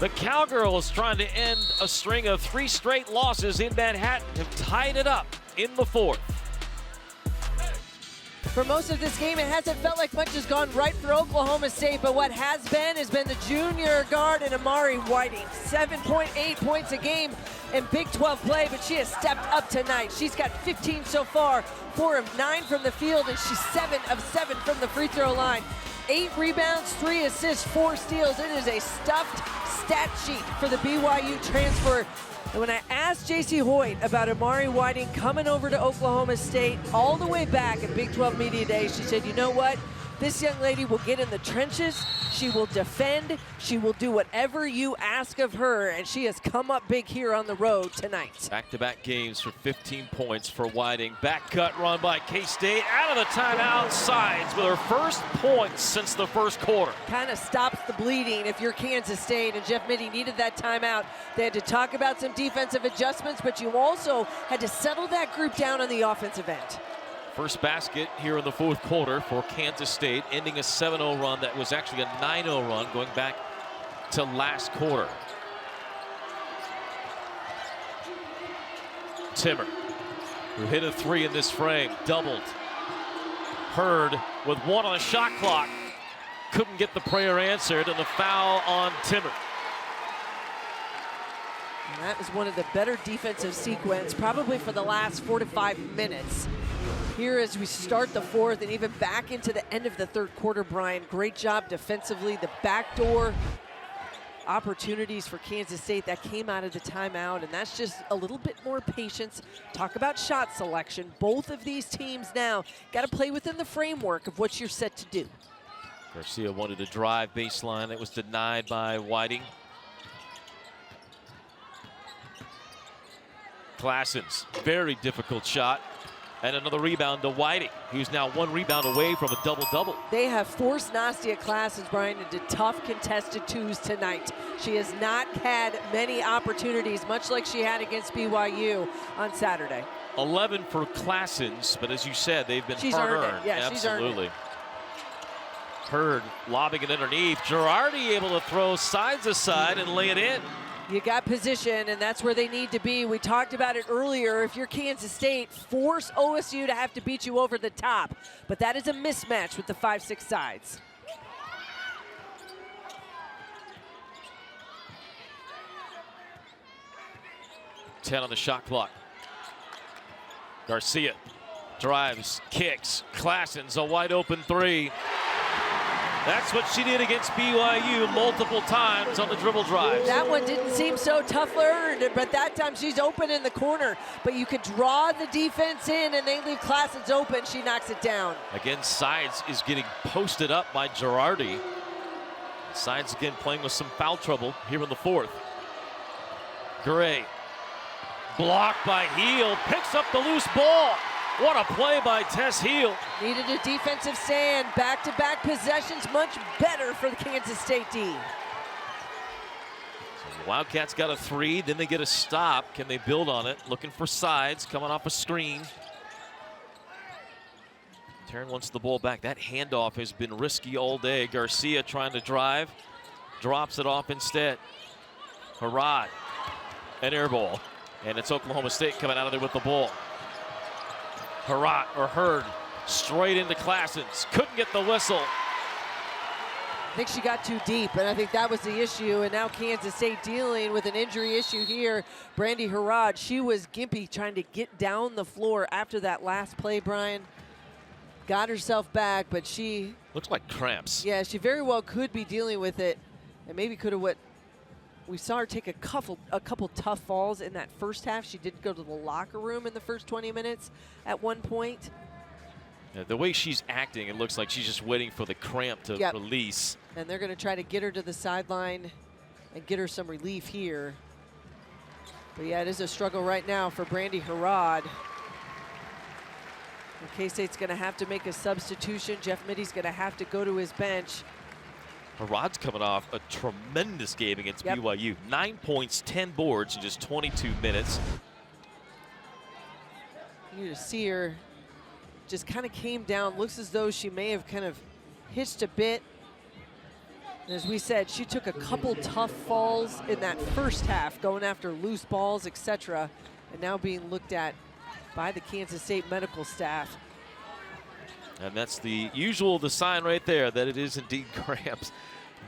Speaker 1: The Cowgirls trying to end a string of 3 straight losses in Manhattan have tied it up in the fourth.
Speaker 2: For most of this game, it hasn't felt like much has gone right for Oklahoma State, but what has been the junior guard and Amari Whiting. 7.8 points a game in Big 12 play, but she has stepped up tonight. She's got 15 so far, 4 of 9 from the field, and she's 7 of 7 from the free throw line. 8 rebounds, 3 assists, 4 steals. It is a stuffed stat sheet for the BYU transfer. And when I asked J.C. Hoyt about Amari Whiting coming over to Oklahoma State all the way back at Big 12 Media Day, she said, you know what? This young lady will get in the trenches. She will defend. She will do whatever you ask of her, and she has come up big here on the road tonight.
Speaker 1: Back-to-back games for 15 points for Whiting. Back cut run by K-State. Out of the timeout, Sides with her first points since the first quarter.
Speaker 2: Kind of stops the bleeding if you're Kansas State, and Jeff Mittie needed that timeout. They had to talk about some defensive adjustments, but you also had to settle that group down on the offensive end.
Speaker 1: First basket here in the fourth quarter for Kansas State, ending a 7-0 run that was actually a 9-0 run going back to last quarter. Timmer, who hit a 3 in this frame, doubled. Hurd with 1 on the shot clock. Couldn't get the prayer answered, and the foul on Timmer.
Speaker 2: And that is one of the better defensive sequence, probably for the last 4 to 5 minutes. Here as we start the fourth and even back into the end of the third quarter, Brian, great job defensively. The backdoor opportunities for Kansas State that came out of the timeout, and that's just a little bit more patience. Talk about shot selection. Both of these teams now got to play within the framework of what you're set to do.
Speaker 1: Garcia wanted to drive baseline. That was denied by Whiting. Klassens, very difficult shot. And another rebound to Whiting, who's now 1 rebound away from a double-double.
Speaker 2: They have forced Nastia Classes, Brian, into tough contested twos tonight. She has not had many opportunities, much like she had against BYU on Saturday.
Speaker 1: 11 for Classens, but as you said, they've been
Speaker 2: She's
Speaker 1: hard
Speaker 2: earned it. Yeah,
Speaker 1: Absolutely.
Speaker 2: she's earned it.
Speaker 1: Hurd lobbing it underneath. Girardi able to throw sides aside and lay it in.
Speaker 2: You got position, and that's where they need to be. We talked about it earlier. If you're Kansas State, force OSU to have to beat you over the top. But that is a mismatch with the 5-6 sides.
Speaker 1: Ten on the shot clock. Garcia drives, kicks. Classens a wide open 3. That's what she did against BYU multiple times on the dribble drives.
Speaker 2: That one didn't seem so tough learned, but that time she's open in the corner. But you could draw the defense in and they leave Classens open. She knocks it down.
Speaker 1: Again, Sides is getting posted up by Girardi. Sides again playing with some foul trouble here in the 4th. Gray, blocked by Heel, picks up the loose ball. What a play by Tess Heel.
Speaker 2: Needed a defensive stand. Back-to-back possessions, much better for the Kansas State D.
Speaker 1: So the Wildcats got a 3, then they get a stop. Can they build on it? Looking for Sides, coming off a screen. Taryn wants the ball back. That handoff has been risky all day. Garcia trying to drive, drops it off instead. Harrod, an air ball. And it's Oklahoma State coming out of there with the ball. Hurd straight into Classens. Couldn't get the whistle.
Speaker 2: I think she got too deep, and I think that was the issue. And now Kansas State dealing with an injury issue here. Brandy Harrod, she was gimpy trying to get down the floor after that last play, Brian. Got herself back, but she...
Speaker 1: Looks like cramps.
Speaker 2: Yeah, she very well could be dealing with it, and maybe could have what... We saw her take a couple tough falls in that first half. She did go to the locker room in the first 20 minutes at one point.
Speaker 1: Yeah, the way she's acting, it looks like she's just waiting for the cramp to release.
Speaker 2: And they're going to try to get her to the sideline and get her some relief here. But yeah, it is a struggle right now for Brandy Harrod. K-State's going to have to make a substitution. Jeff Mitty's going to have to go to his bench.
Speaker 1: Harrod's coming off a tremendous game against BYU. 9 points, 10 boards in just 22 minutes.
Speaker 2: You see her just kind of came down. Looks as though she may have kind of hitched a bit. And as we said, she took a couple tough falls in that first half, going after loose balls, etc., and now being looked at by the Kansas State medical staff.
Speaker 1: And that's the sign right there that it is indeed cramps.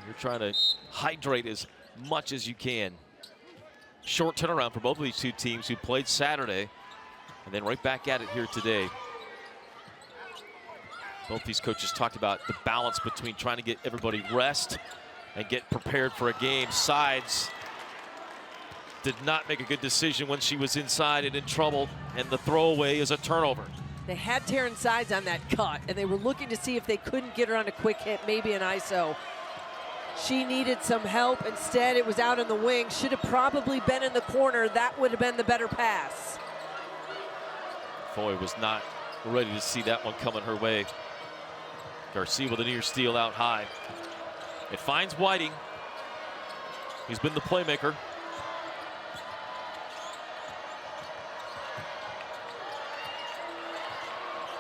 Speaker 1: You're trying to hydrate as much as you can. Short turnaround for both of these two teams who played Saturday and then right back at it here today. Both these coaches talked about the balance between trying to get everybody rest and get prepared for a game. Sides did not make a good decision when she was inside and in trouble, and the throwaway is a turnover.
Speaker 2: They had Taryn Sides on that cut, and they were looking to see if they couldn't get her on a quick hit, maybe an ISO. She needed some help. Instead, it was out in the wing. Should have probably been in the corner. That would have been the better pass.
Speaker 1: Foy was not ready to see that one coming her way. Garcia with a near steal out high. It finds Whiting. He's been the playmaker.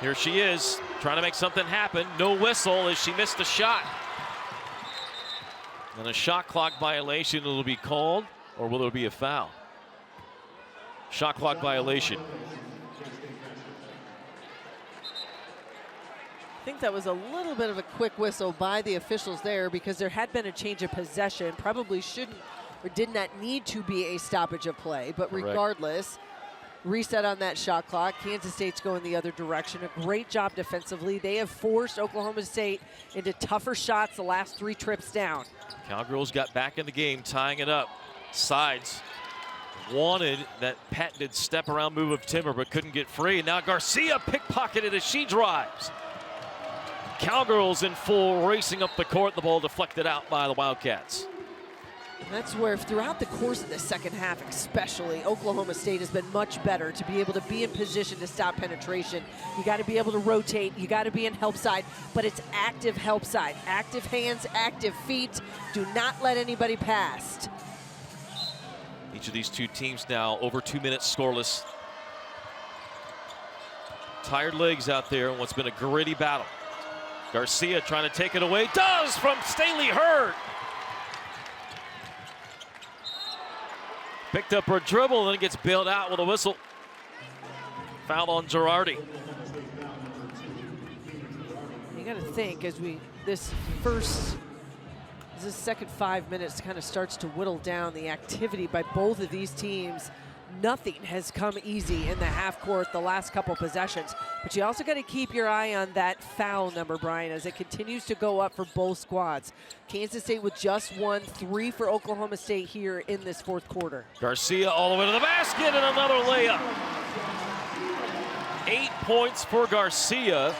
Speaker 1: Here she is, trying to make something happen. No whistle as she missed a shot. And a shot clock violation will be called, or will there be a foul? Shot clock violation.
Speaker 2: I think that was a little bit of a quick whistle by the officials there because there had been a change of possession. Probably shouldn't or did not need to be a stoppage of play, but regardless, reset on that shot clock. Kansas State's going the other direction. A great job defensively. They have forced Oklahoma State into tougher shots the last 3 trips down.
Speaker 1: Cowgirls got back in the game, tying it up. Sides wanted that patented step around move of Timber, but couldn't get free. Now Garcia pickpocketed as she drives. Cowgirls in full, racing up the court. The ball deflected out by the Wildcats.
Speaker 2: That's where throughout the course of the second half especially, Oklahoma State has been much better to be able to be in position to stop penetration. You got to be able to rotate. You got to be in help side, but it's active help side. Active hands, active feet. Do not let anybody pass.
Speaker 1: Each of these two teams now over 2 minutes scoreless. Tired legs out there in what's been a gritty battle. Garcia trying to take it away. Does from Staley Hurd. Picked up her dribble and then gets bailed out with a whistle. Foul on Girardi.
Speaker 2: You got to think as this second 5 minutes kind of starts to whittle down the activity by both of these teams. Nothing has come easy in the half court the last couple possessions, but you also got to keep your eye on that foul number, Brian, as it continues to go up for both squads. Kansas State with just 1, 3 for Oklahoma State here in this fourth quarter.
Speaker 1: Garcia all the way to the basket and another layup. 8 points for Garcia,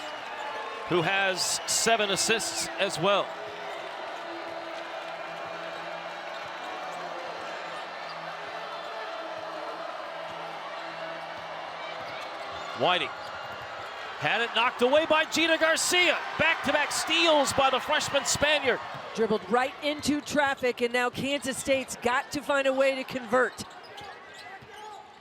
Speaker 1: who has 7 assists as well. Whiting had it knocked away by Gina Garcia. Back-to-back steals by the freshman Spaniard.
Speaker 2: Dribbled right into traffic, and now Kansas State's got to find a way to convert.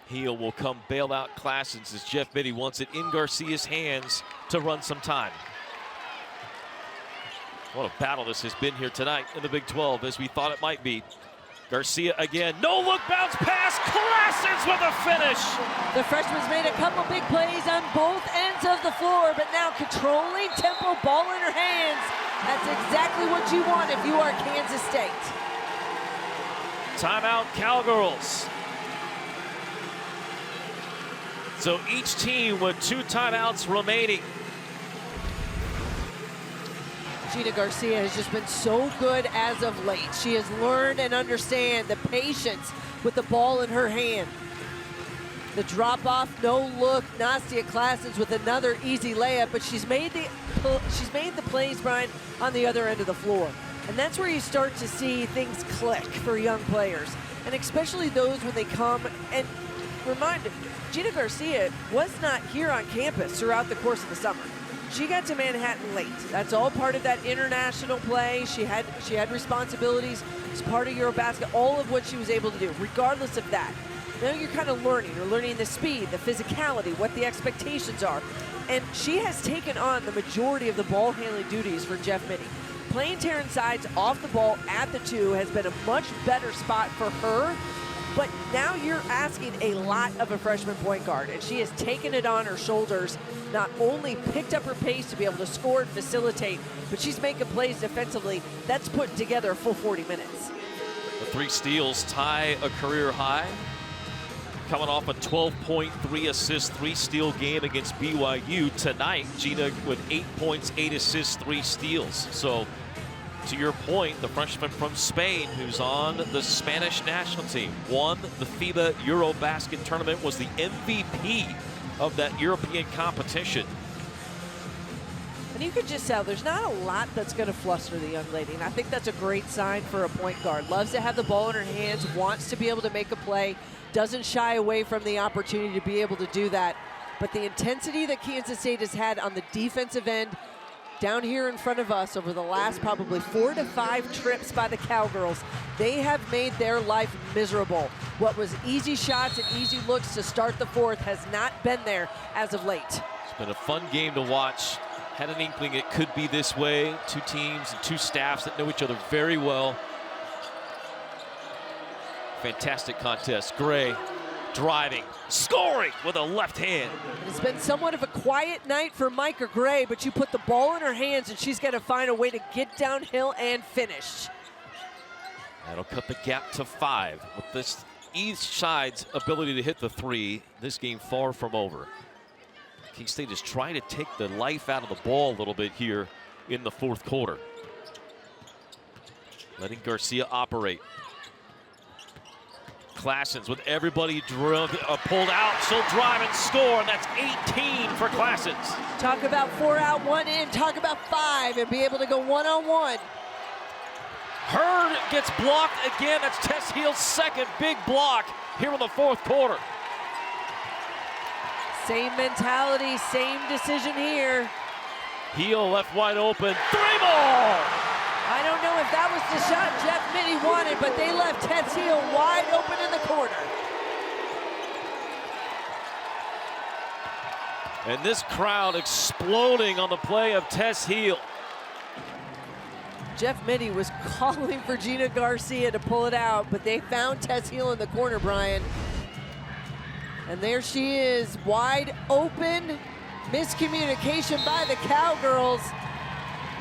Speaker 1: Heel will come bail out Classens as Jeff Mitty wants it in Garcia's hands to run some time. What a battle this has been here tonight in the Big 12, as we thought it might be. Garcia again, no look bounce pass, Classens with a finish.
Speaker 2: The freshman's made a couple big plays on both ends of the floor, but now controlling tempo, ball in her hands. That's exactly what you want if you are Kansas State.
Speaker 1: Timeout, Cowgirls. So each team with 2 timeouts remaining.
Speaker 2: Gina Garcia has just been so good as of late. She has learned and understand the patience with the ball in her hand. The drop off, no look. Nastia Classens with another easy layup, but she's made the plays, Brian, on the other end of the floor. And that's where you start to see things click for young players, and especially those when they come. And remind, Gina Garcia was not here on campus throughout the course of the summer. She got to Manhattan late. That's all part of that international play. She had responsibilities as part of Eurobasket, all of what she was able to do. Regardless of that, now you're kind of learning. You're learning the speed, the physicality, what the expectations are. And she has taken on the majority of the ball handling duties for Jeff Mitty. Playing Terrence Sides off the ball at the 2 has been a much better spot for her. But now you're asking a lot of a freshman point guard, and she has taken it on her shoulders, not only picked up her pace to be able to score and facilitate, but she's making plays defensively. That's putting together a full 40 minutes.
Speaker 1: The 3 steals tie a career high. Coming off a 12.3 assist, 3 steal game against BYU tonight. Gina with 8 points, 8 assists, 3 steals. So to your point, the freshman from Spain who's on the Spanish national team, won the FIBA Eurobasket tournament, was the MVP of that European competition.
Speaker 2: And you could just tell there's not a lot that's going to fluster the young lady, and I think that's a great sign for a point guard. Loves to have the ball in her hands, wants to be able to make a play, doesn't shy away from the opportunity to be able to do that. But the intensity that Kansas State has had on the defensive end down here in front of us over the last probably 4 to 5 trips by the Cowgirls, they have made their life miserable. What was easy shots and easy looks to start the fourth has not been there as of late.
Speaker 1: It's been a fun game to watch. Had an inkling it could be this way. 2 teams and 2 staffs that know each other very well. Fantastic contest. Gray driving, scoring with a left hand.
Speaker 2: It's been somewhat of a quiet night for Micah Gray, but you put the ball in her hands and she's got to find a way to get downhill and finish.
Speaker 1: That'll cut the gap to 5. With this each side's ability to hit the 3, this game far from over. King State is trying to take the life out of the ball a little bit here in the fourth quarter. Letting Garcia operate. Classens with everybody pulled out. She'll drive and score, and that's 18 for Classens.
Speaker 2: Talk about 4 out, 1 in. Talk about 5 and be able to go one-on-one.
Speaker 1: Hurd gets blocked again. That's Tess Heal's second big block here in the fourth quarter.
Speaker 2: Same mentality, same decision here.
Speaker 1: Heel left wide open, 3-ball!
Speaker 2: I don't know if that was the shot Jeff Mittie wanted, but they left Tess Heel wide open in the corner.
Speaker 1: And this crowd exploding on the play of Tess Heel.
Speaker 2: Jeff Mittie was calling for Gina Garcia to pull it out, but they found Tess Heel in the corner, Brian. And there she is, wide open. Miscommunication by the Cowgirls.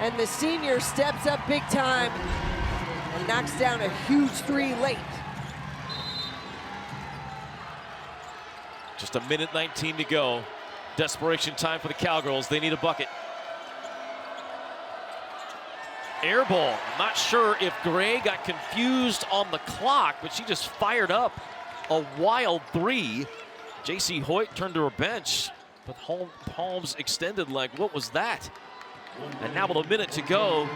Speaker 2: And the senior steps up big time and knocks down a huge three late.
Speaker 1: Just a minute 19 to go. Desperation time for the Cowgirls. They need a bucket. Air ball. I'm not sure if Gray got confused on the clock, but she just fired up a wild three. J.C. Hoyt turned to her bench, but palms extended like, what was that? And now with a minute to go,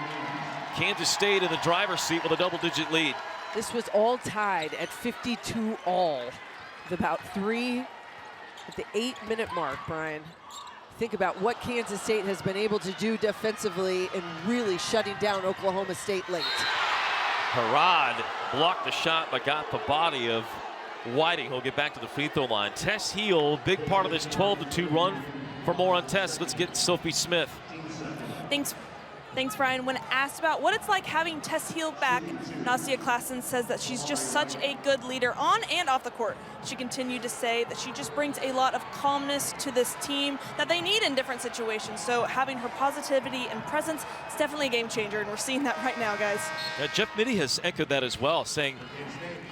Speaker 1: Kansas State in the driver's seat with a double-digit lead.
Speaker 2: This was all tied at 52 all with about 3 at the 8-minute mark, Brian. Think about what Kansas State has been able to do defensively and really shutting down Oklahoma State late.
Speaker 1: Harad blocked the shot but got the body of Whiting. He'll get back to the free throw line. Tess Heel, big part of this 12-2 run. For more on Tess, let's get Sophie Smith.
Speaker 3: Thanks, Brian. When asked about what it's like having Tess Heel back, Nastia Klassen says that she's just such a good leader on and off the court. She continued to say that she just brings a lot of calmness to this team that they need in different situations. So having her positivity and presence is definitely a game changer, and we're seeing that right now, guys.
Speaker 1: Jeff Mittie has echoed that as well, saying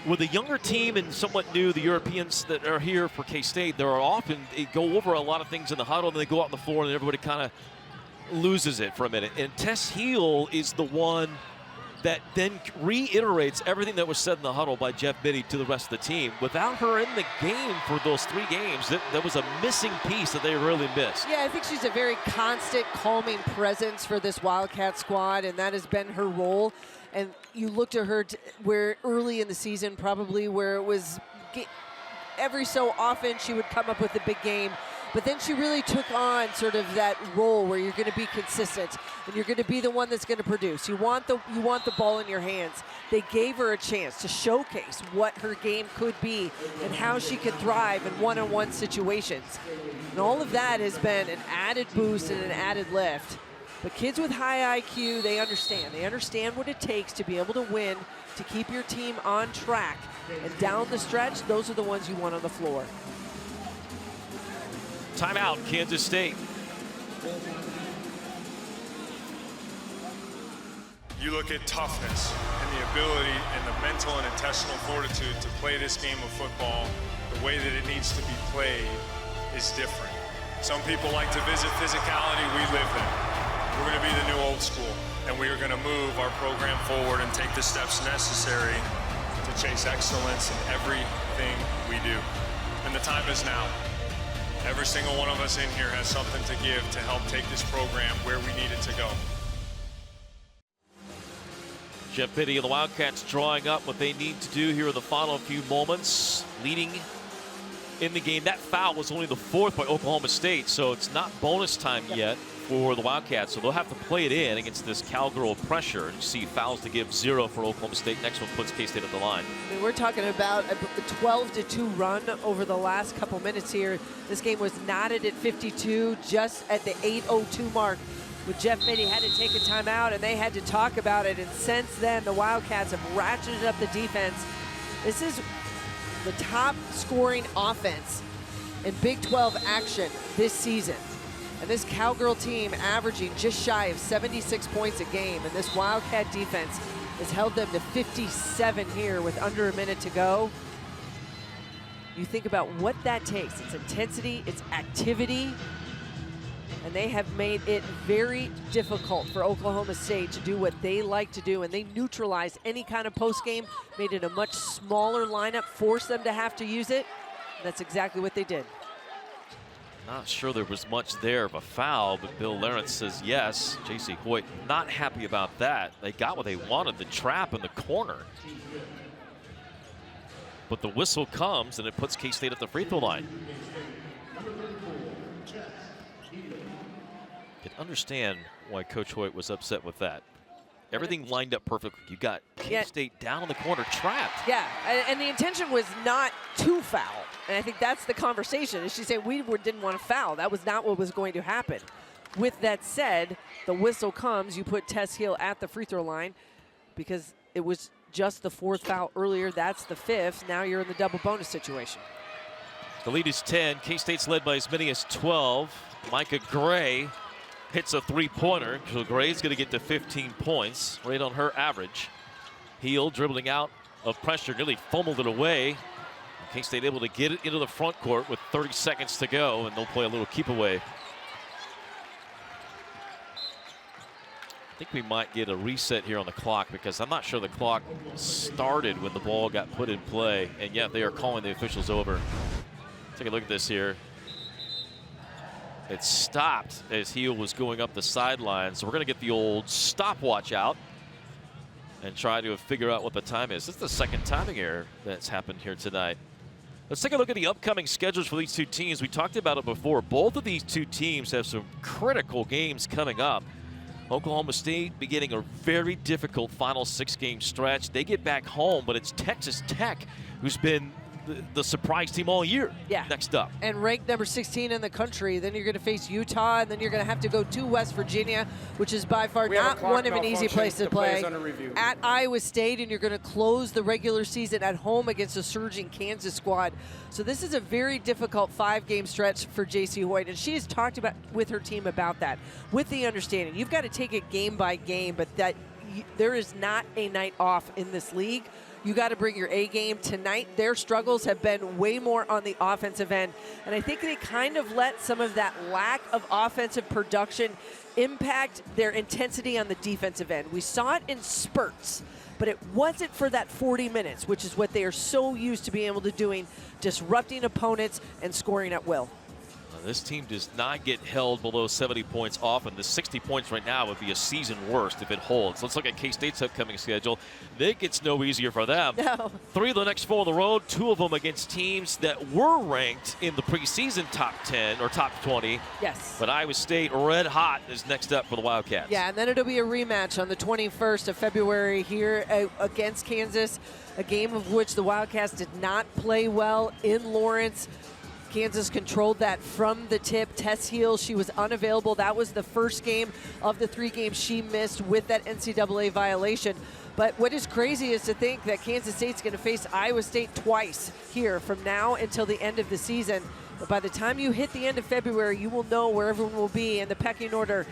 Speaker 1: with a younger team and somewhat new, the Europeans that are here for K-State, there are often, they go over a lot of things in the huddle, and they go out on the floor and everybody kind of loses it for a minute. And Tess Heel is the one that then reiterates everything that was said in the huddle by Jeff Mittie to the rest of the team. Without her in the game for those 3 games, that was a missing piece that they really missed.
Speaker 2: Yeah, I think she's a very constant, calming presence for this Wildcat squad, and that has been her role. And you looked at her where early in the season, probably where it was every so often she would come up with a big game. But then she really took on sort of that role where you're going to be consistent and you're going to be the one that's going to produce. You want the ball in your hands. They gave her a chance to showcase what her game could be and how she could thrive in one-on-one situations. And all of that has been an added boost and an added lift. But kids with high IQ, they understand. They understand what it takes to be able to win, to keep your team on track. And down the stretch, those are the ones you want on the floor.
Speaker 1: Timeout, Kansas State.
Speaker 5: You look at toughness and the ability and the mental and intestinal fortitude to play this game of football the way that it needs to be played is different. Some people like to visit physicality, we live that. We're going to be the new old school, and we are going to move our program forward and take the steps necessary to chase excellence in everything we do. And the time is now. Every single one of us in here has something to give to help take this program where we need it to go.
Speaker 1: Jeff Mittie and the Wildcats drawing up what they need to do here in the final few moments, leading in the game. That foul was only the 4th by Oklahoma State, so it's not bonus time yet for the Wildcats, so they'll have to play it in against this Cowgirl pressure. And you see fouls to give 0 for Oklahoma State. Next one puts K-State at the line.
Speaker 2: I mean, we're talking about a 12-2 run over the last couple minutes here. This game was knotted at 52, just at the 8:02 mark. With Jeff Mittie had to take a timeout, and they had to talk about it. And since then, the Wildcats have ratcheted up the defense. This is the top scoring offense in Big 12 action this season. And this Cowgirl team averaging just shy of 76 points a game. And this Wildcat defense has held them to 57 here with under a minute to go. You think about what that takes. It's intensity, it's activity. And they have made it very difficult for Oklahoma State to do what they like to do. And they neutralized any kind of post game, made it a much smaller lineup, forced them to have to use it. And that's exactly what they did.
Speaker 1: Not sure there was much there of a foul, but Bill Lawrence says yes. J.C. Hoyt not happy about that. They got what they wanted, the trap in the corner. But the whistle comes, and it puts K-State at the free throw line. Can understand why Coach Hoyt was upset with that. Everything lined up perfectly. You got K-State down in the corner, trapped.
Speaker 2: Yeah, and the intention was not to foul. And I think that's the conversation. Is she said we didn't want to foul. That was not what was going to happen. With that said, the whistle comes. You put Tess Hill at the free throw line because it was just the 4th foul earlier. That's the 5th. Now you're in the double bonus situation.
Speaker 1: The lead is 10. K-State's led by as many as 12. Micah Gray hits a 3-pointer, so Gray's going to get to 15 points, right on her average. Hill dribbling out of pressure, nearly fumbled it away. K-State able to get it into the front court with 30 seconds to go, and they'll play a little keep away. I think we might get a reset here on the clock because I'm not sure the clock started when the ball got put in play, and yet they are calling the officials over. Take a look at this here. It stopped as Hill was going up the sideline. So we're going to get the old stopwatch out and try to figure out what the time is. This is the second timing error that's happened here tonight. Let's take a look at the upcoming schedules for these two teams. We talked about it before. Both of these two teams have some critical games coming up. Oklahoma State beginning a very difficult final 6-game stretch. They get back home, but it's Texas Tech who's been the surprise team all year.
Speaker 2: Yeah.
Speaker 1: Next up.
Speaker 2: And ranked number 16 in the country. Then you're going to face Utah, and then you're going to have to go to West Virginia, which is by far not one of an easy place to play. At Iowa State, and you're going to close the regular season at home against a surging Kansas squad. So this is a very difficult 5-game stretch for J.C. Hoyt, and she has talked about with her team about that, with the understanding you've got to take it game by game, but that there is not a night off in this league. You got to bring your A game. Tonight, their struggles have been way more on the offensive end. And I think they kind of let some of that lack of offensive production impact their intensity on the defensive end. We saw it in spurts, but it wasn't for that 40 minutes, which is what they are so used to being able to doing, disrupting opponents and scoring at will.
Speaker 1: This team does not get held below 70 points often. The 60 points right now would be a season worst if it holds. Let's look at K-State's upcoming schedule. It gets no easier for them.
Speaker 2: No.
Speaker 1: 3 of the next 4 on the road, 2 of them against teams that were ranked in the preseason top 10 or top 20.
Speaker 2: Yes.
Speaker 1: But Iowa State red hot is next up for the Wildcats.
Speaker 2: Yeah, and then it'll be a rematch on the 21st of February here against Kansas, a game of which the Wildcats did not play well in Lawrence. Kansas controlled that from the tip. Tess Hill, she was unavailable. That was the first game of the 3 games she missed with that NCAA violation. But what is crazy is to think that Kansas State's going to face Iowa State twice here from now until the end of the season. But by the time you hit the end of February, you will know where everyone will be in the pecking order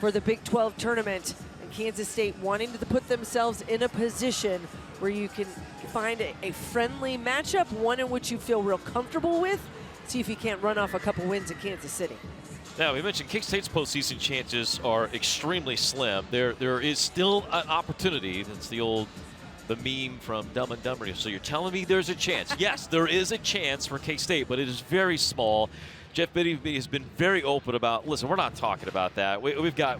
Speaker 2: for the Big 12 tournament. And Kansas State wanting to put themselves in a position where you can find a friendly matchup, one in which you feel real comfortable with. See if you can't run off a couple wins in Kansas City.
Speaker 1: Now, we mentioned K-State's postseason chances are extremely slim. There is still an opportunity. That's the meme from Dumb and Dumber. So you're telling me there's a chance. Yes, there is a chance for K-State, but it is very small. Jeff Biddy has been very open about, listen, we're not talking about that. We've got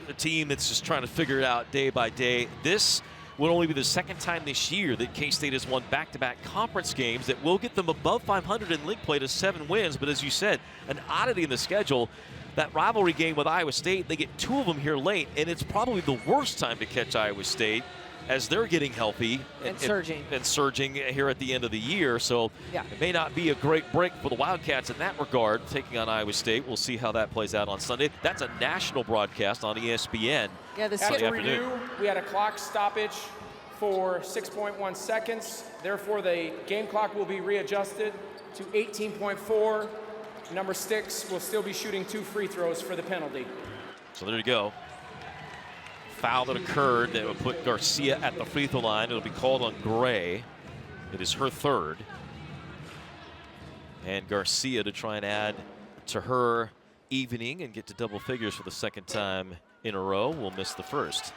Speaker 1: a team that's just trying to figure it out day by day. This will only be the second time this year that K-State has won back-to-back conference games that will get them above 500 in league play to 7 wins. But as you said, an oddity in the schedule, that rivalry game with Iowa State, they get 2 of them here late, and it's probably the worst time to catch Iowa State as they're getting healthy
Speaker 2: and surging
Speaker 1: here at the end of the year. So
Speaker 2: yeah,
Speaker 1: it may not be a great break for the Wildcats in that regard, taking on Iowa State. We'll see how that plays out on Sunday. That's a national broadcast on ESPN.
Speaker 2: Yeah,
Speaker 6: After review, we had a clock stoppage for 6.1 seconds. Therefore, the game clock will be readjusted to 18.4. Number 6 will still be shooting 2 free throws for the penalty.
Speaker 1: So there you go. Foul that occurred that would put Garcia at the free throw line. It'll be called on Gray. It is her 3rd. And Garcia to try and add to her evening and get to double figures for the 2nd time in a row. Will miss the 1st.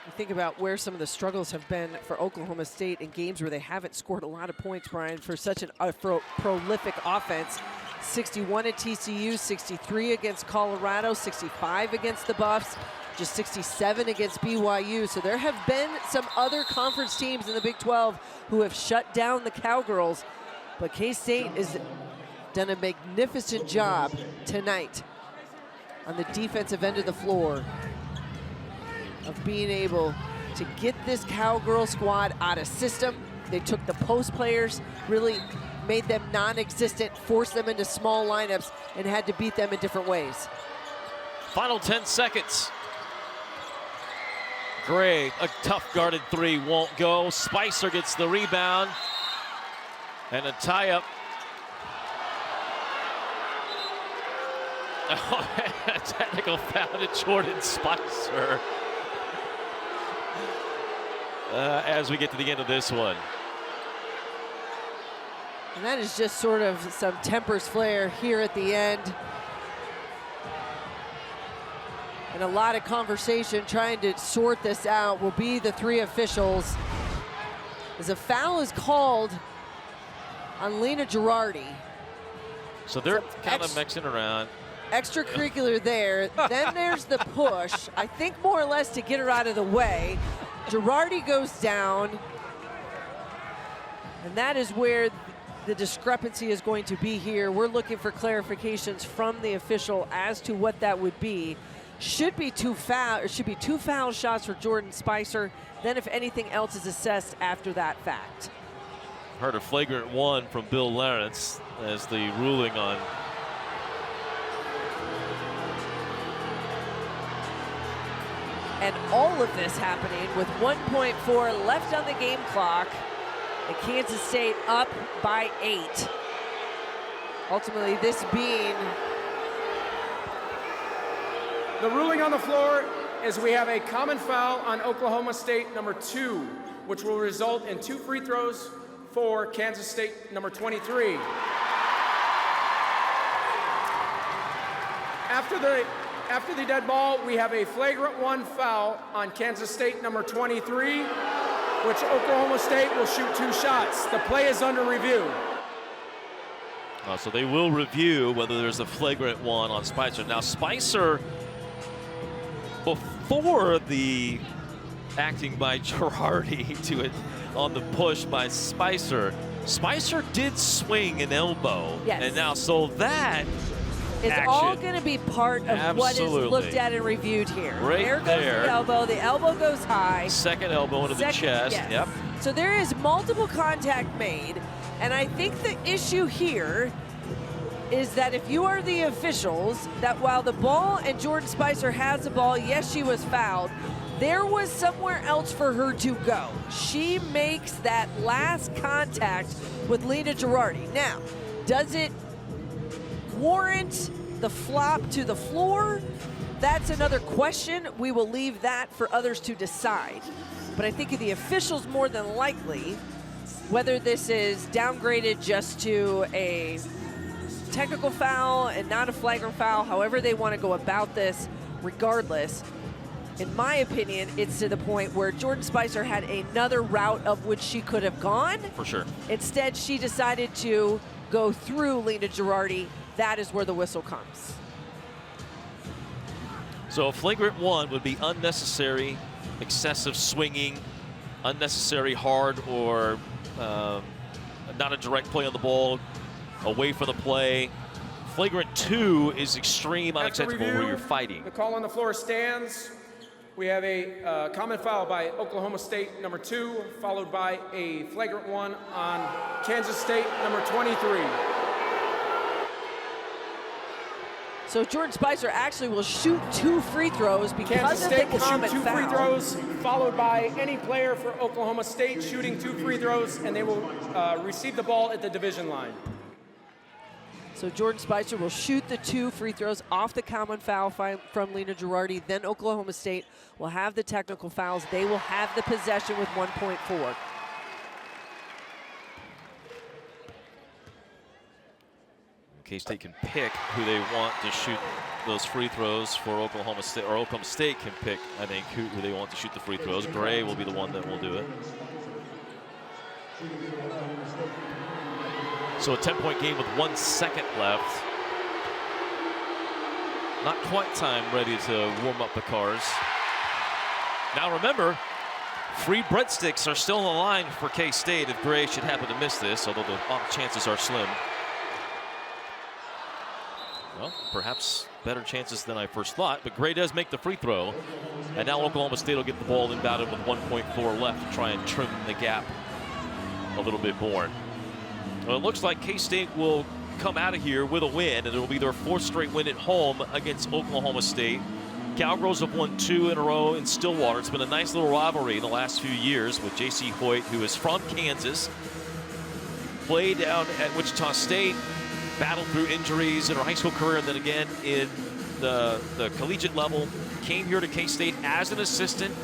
Speaker 2: You think about where some of the struggles have been for Oklahoma State in games where they haven't scored a lot of points, Brian, for such a prolific offense. 61 at TCU, 63 against Colorado, 65 against the Buffs, just 67 against BYU. So there have been some other conference teams in the Big 12 who have shut down the Cowgirls, but K-State has done a magnificent job tonight on the defensive end of the floor of being able to get this Cowgirl squad out of system. They took the post players, really made them non-existent, forced them into small lineups, and had to beat them in different ways.
Speaker 1: Final 10 seconds. Gray, a tough guarded three, won't go. Spicer gets the rebound. And a tie-up. Oh, a technical foul to Jordan Spicer. As we get to the end of this one.
Speaker 2: And that is just sort of some tempers flare here at the end. And a lot of conversation trying to sort this out will be the three officials. As a foul is called on Lena Girardi.
Speaker 1: So they're kind of mixing around.
Speaker 2: Extracurricular there. Then there's the push, I think more or less to get her out of the way. Girardi goes down. And that is where the discrepancy is going to be here. We're looking for clarifications from the official as to what that would be. Should be two foul shots for Jordan Spicer. Then if anything else is assessed after that fact.
Speaker 1: Heard a flagrant one from Bill Lawrence as the ruling on.
Speaker 2: And all of this happening with 1.4 left on the game clock. And Kansas State up by 8. Ultimately, this being.
Speaker 6: The ruling on the floor is we have a common foul on Oklahoma State number 2, which will result in 2 free throws for Kansas State number 23. After the dead ball, we have a flagrant 1 foul on Kansas State number 23, which Oklahoma State will shoot 2 shots. The play is under review.
Speaker 1: So they will review whether there's a flagrant 1 on Spicer. Now Spicer, before the acting by Girardi to it on the push by Spicer, Spicer did swing an elbow.
Speaker 2: Yes.
Speaker 1: And now so that
Speaker 2: It's
Speaker 1: action.
Speaker 2: all going to be part of what is looked at and reviewed here.
Speaker 1: Right
Speaker 2: there goes
Speaker 1: there.
Speaker 2: the elbow. The elbow goes high.
Speaker 1: Second elbow into the chest.
Speaker 2: Yes.
Speaker 1: Yep.
Speaker 2: So there is multiple contact made. And I think the issue here is that if you are the officials, that while the ball and Jordan Spicer has the ball, yes, she was fouled, there was somewhere else for her to go. She makes that last contact with Lena Girardi. Now, does it warrant the flop to the floor? That's another question. We will leave that for others to decide. But I think the officials more than likely, whether this is downgraded just to a technical foul and not a flagrant foul, however they want to go about this, regardless, in my opinion, it's to the point where Jordan Spicer had another route of which she could have gone.
Speaker 1: For sure.
Speaker 2: Instead, she decided to go through Lena Girardi. That is where the whistle comes.
Speaker 1: So a flagrant 1 would be unnecessary, excessive swinging, unnecessary hard or not a direct play on the ball, away from the play. Flagrant 2 is extreme, unacceptable, where you're fighting.
Speaker 6: The call on the floor stands. We have a common foul by Oklahoma State number 2, followed by a flagrant 1 on Kansas State number 23.
Speaker 2: So Jordan Spicer actually will shoot 2 free throws because
Speaker 6: Kansas
Speaker 2: of
Speaker 6: State
Speaker 2: the
Speaker 6: will
Speaker 2: common
Speaker 6: shoot 2
Speaker 2: foul.
Speaker 6: free throws, followed by any player for Oklahoma State shooting 2 free throws, and they will receive the ball at the division line.
Speaker 2: So Jordan Spicer will shoot the 2 free throws off the common foul from Lena Girardi. Then Oklahoma State will have the technical fouls. They will have the possession with 1.4.
Speaker 1: K-State can pick who they want to shoot those free throws for Oklahoma State, or Oklahoma State can pick, I think, who they want to shoot the free throws. Gray will be the one that will do it. So a 10-point game with 1 second left. Not quite time ready to warm up the cars. Now remember, free breadsticks are still on the line for K-State if Gray should happen to miss this, although the chances are slim. Well, perhaps better chances than I first thought, but Gray does make the free throw. And now Oklahoma State will get the ball inbounded with 1.4 left to try and trim the gap a little bit more. Well, it looks like K-State will come out of here with a win, and it will be their 4th straight win at home against Oklahoma State. Cowgirls have won 2 in a row in Stillwater. It's been a nice little rivalry in the last few years with J.C. Hoyt, who is from Kansas, played down at Wichita State, battled through injuries in her high school career, and then again in the collegiate level. Came here to K-State as an assistant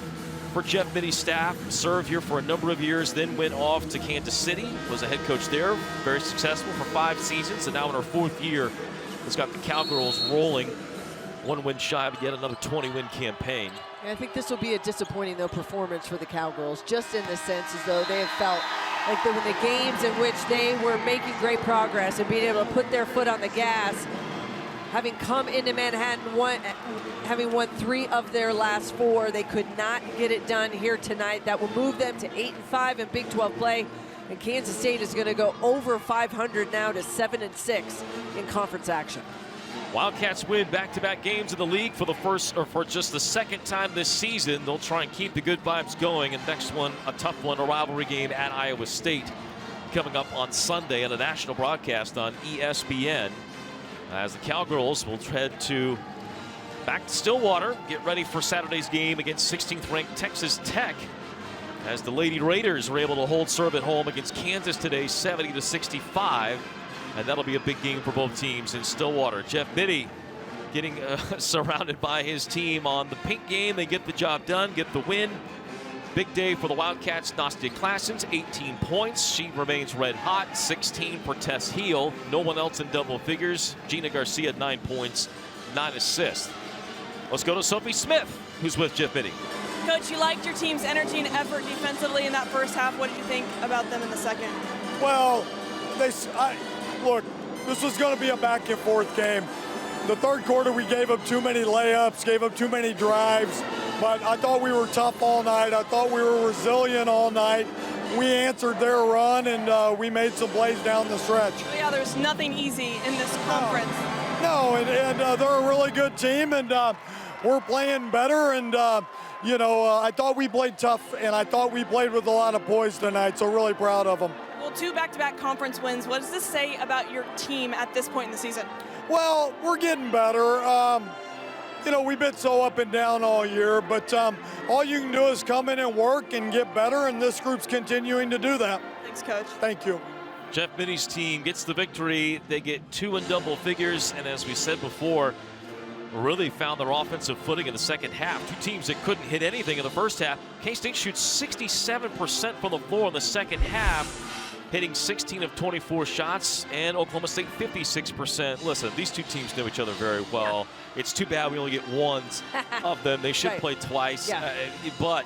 Speaker 1: for Jeff Mitty's staff, served here for a number of years, then went off to Kansas City, was a head coach there, very successful for 5 seasons, and now in her 4th year has got the Cowgirls rolling. 1 win shy of yet another 20-win campaign.
Speaker 2: And I think this will be a disappointing, though, performance for the Cowgirls, just in the sense as though they have felt like when the games in which they were making great progress and being able to put their foot on the gas, having come into Manhattan, having won 3 of their last 4, they could not get it done here tonight. That will move them to 8-5 in Big 12 play. And Kansas State is going to go over 500 now to 7-6 in conference action.
Speaker 1: Wildcats win back-to-back games in the league for the first, or for just the 2nd time this season. They'll try and keep the good vibes going. And next one, a tough one, a rivalry game at Iowa State, coming up on Sunday on a national broadcast on ESPN. As the Cowgirls will head back to Stillwater, get ready for Saturday's game against 16th-ranked Texas Tech, as the Lady Raiders are able to hold serve at home against Kansas today, 70-65. And that'll be a big game for both teams in Stillwater. Jeff Mitty getting surrounded by his team on the pink game. They get the job done, get the win. Big day for the Wildcats. Nastia Classens, 18 points. She remains red hot. 16 for Tess Heel. No one else in double figures. Gina Garcia, 9 points, 9 assists. Let's go to Sophie Smith, who's with Jeff Mitty.
Speaker 3: Coach, you liked your team's energy and effort defensively in that first half. What did you think about them in the second?
Speaker 4: Well, look, this was going to be a back and forth game. The 3rd quarter, we gave up too many layups, gave up too many drives, but I thought we were tough all night. I thought we were resilient all night. We answered their run, and we made some plays down the stretch.
Speaker 3: Yeah, there's nothing easy in this conference.
Speaker 4: No, and they're a really good team, and we're playing better, and I thought we played tough, and I thought we played with a lot of poise tonight, so really proud of them.
Speaker 3: Well, 2 back-to-back conference wins. What does this say about your team at this point in the season?
Speaker 4: Well, we're getting better. We've been so up and down all year, but all you can do is come in and work and get better, and this group's continuing to do that.
Speaker 3: Thanks, Coach.
Speaker 4: Thank you.
Speaker 1: Jeff Mitty's team gets the victory. They get 2 in double figures, and as we said before, really found their offensive footing in the second half. 2 teams that couldn't hit anything in the first half. K-State shoots 67% from the floor in the second half, hitting 16 of 24 shots, and Oklahoma State 56%. Listen, these 2 teams know each other very well. Yeah. It's too bad we only get ones of them. They should play twice. Yeah. But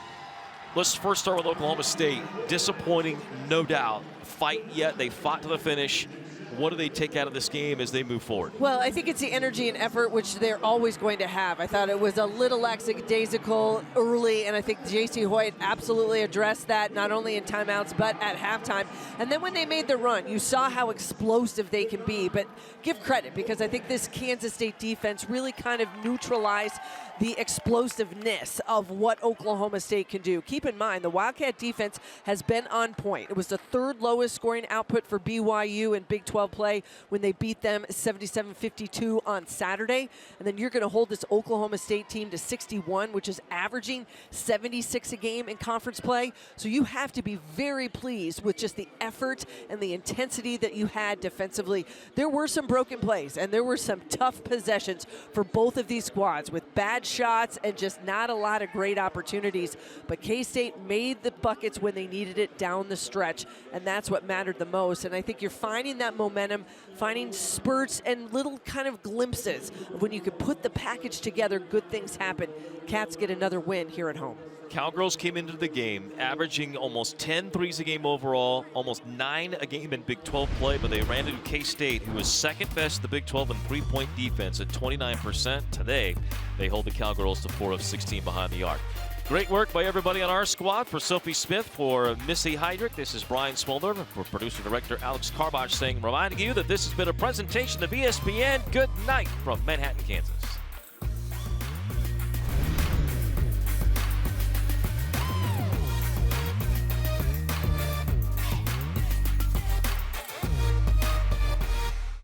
Speaker 1: let's first start with Oklahoma State. Disappointing, no doubt. They fought to the finish. What do they take out of this game as they move forward?
Speaker 2: Well, I think it's the energy and effort, which they're always going to have. I thought it was a little lackadaisical early, and I think J.C. Hoyt absolutely addressed that, not only in timeouts, but at halftime. And then when they made the run, you saw how explosive they can be. But give credit, because I think this Kansas State defense really kind of neutralized the explosiveness of what Oklahoma State can do. Keep in mind, the Wildcat defense has been on point. It was the 3rd lowest scoring output for BYU in Big 12 play when they beat them 77-52 on Saturday. And then you're going to hold this Oklahoma State team to 61, which is averaging 76 a game in conference play. So you have to be very pleased with just the effort and the intensity that you had defensively. There were some broken plays, and there were some tough possessions for both of these squads with bad shots and just not a lot of great opportunities. But K-State made the buckets when they needed it down the stretch, and that's what mattered the most. And I think you're finding that momentum momentum, finding spurts and little kind of glimpses. When you can put the package together, good things happen. Cats get another win here at home.
Speaker 1: Cowgirls came into the game averaging almost 10 threes a game overall, almost 9 a game in Big 12 play, but they ran into K-State, who was second best in the Big 12 in three-point defense at 29%. Today, they hold the Cowgirls to 4 of 16 behind the arc. Great work by everybody on our squad. For Sophie Smith, for Missy Heydrich, this is Brian Smolder. For producer-director Alex Karbash saying, reminding you that this has been a presentation of ESPN. Good night from Manhattan, Kansas.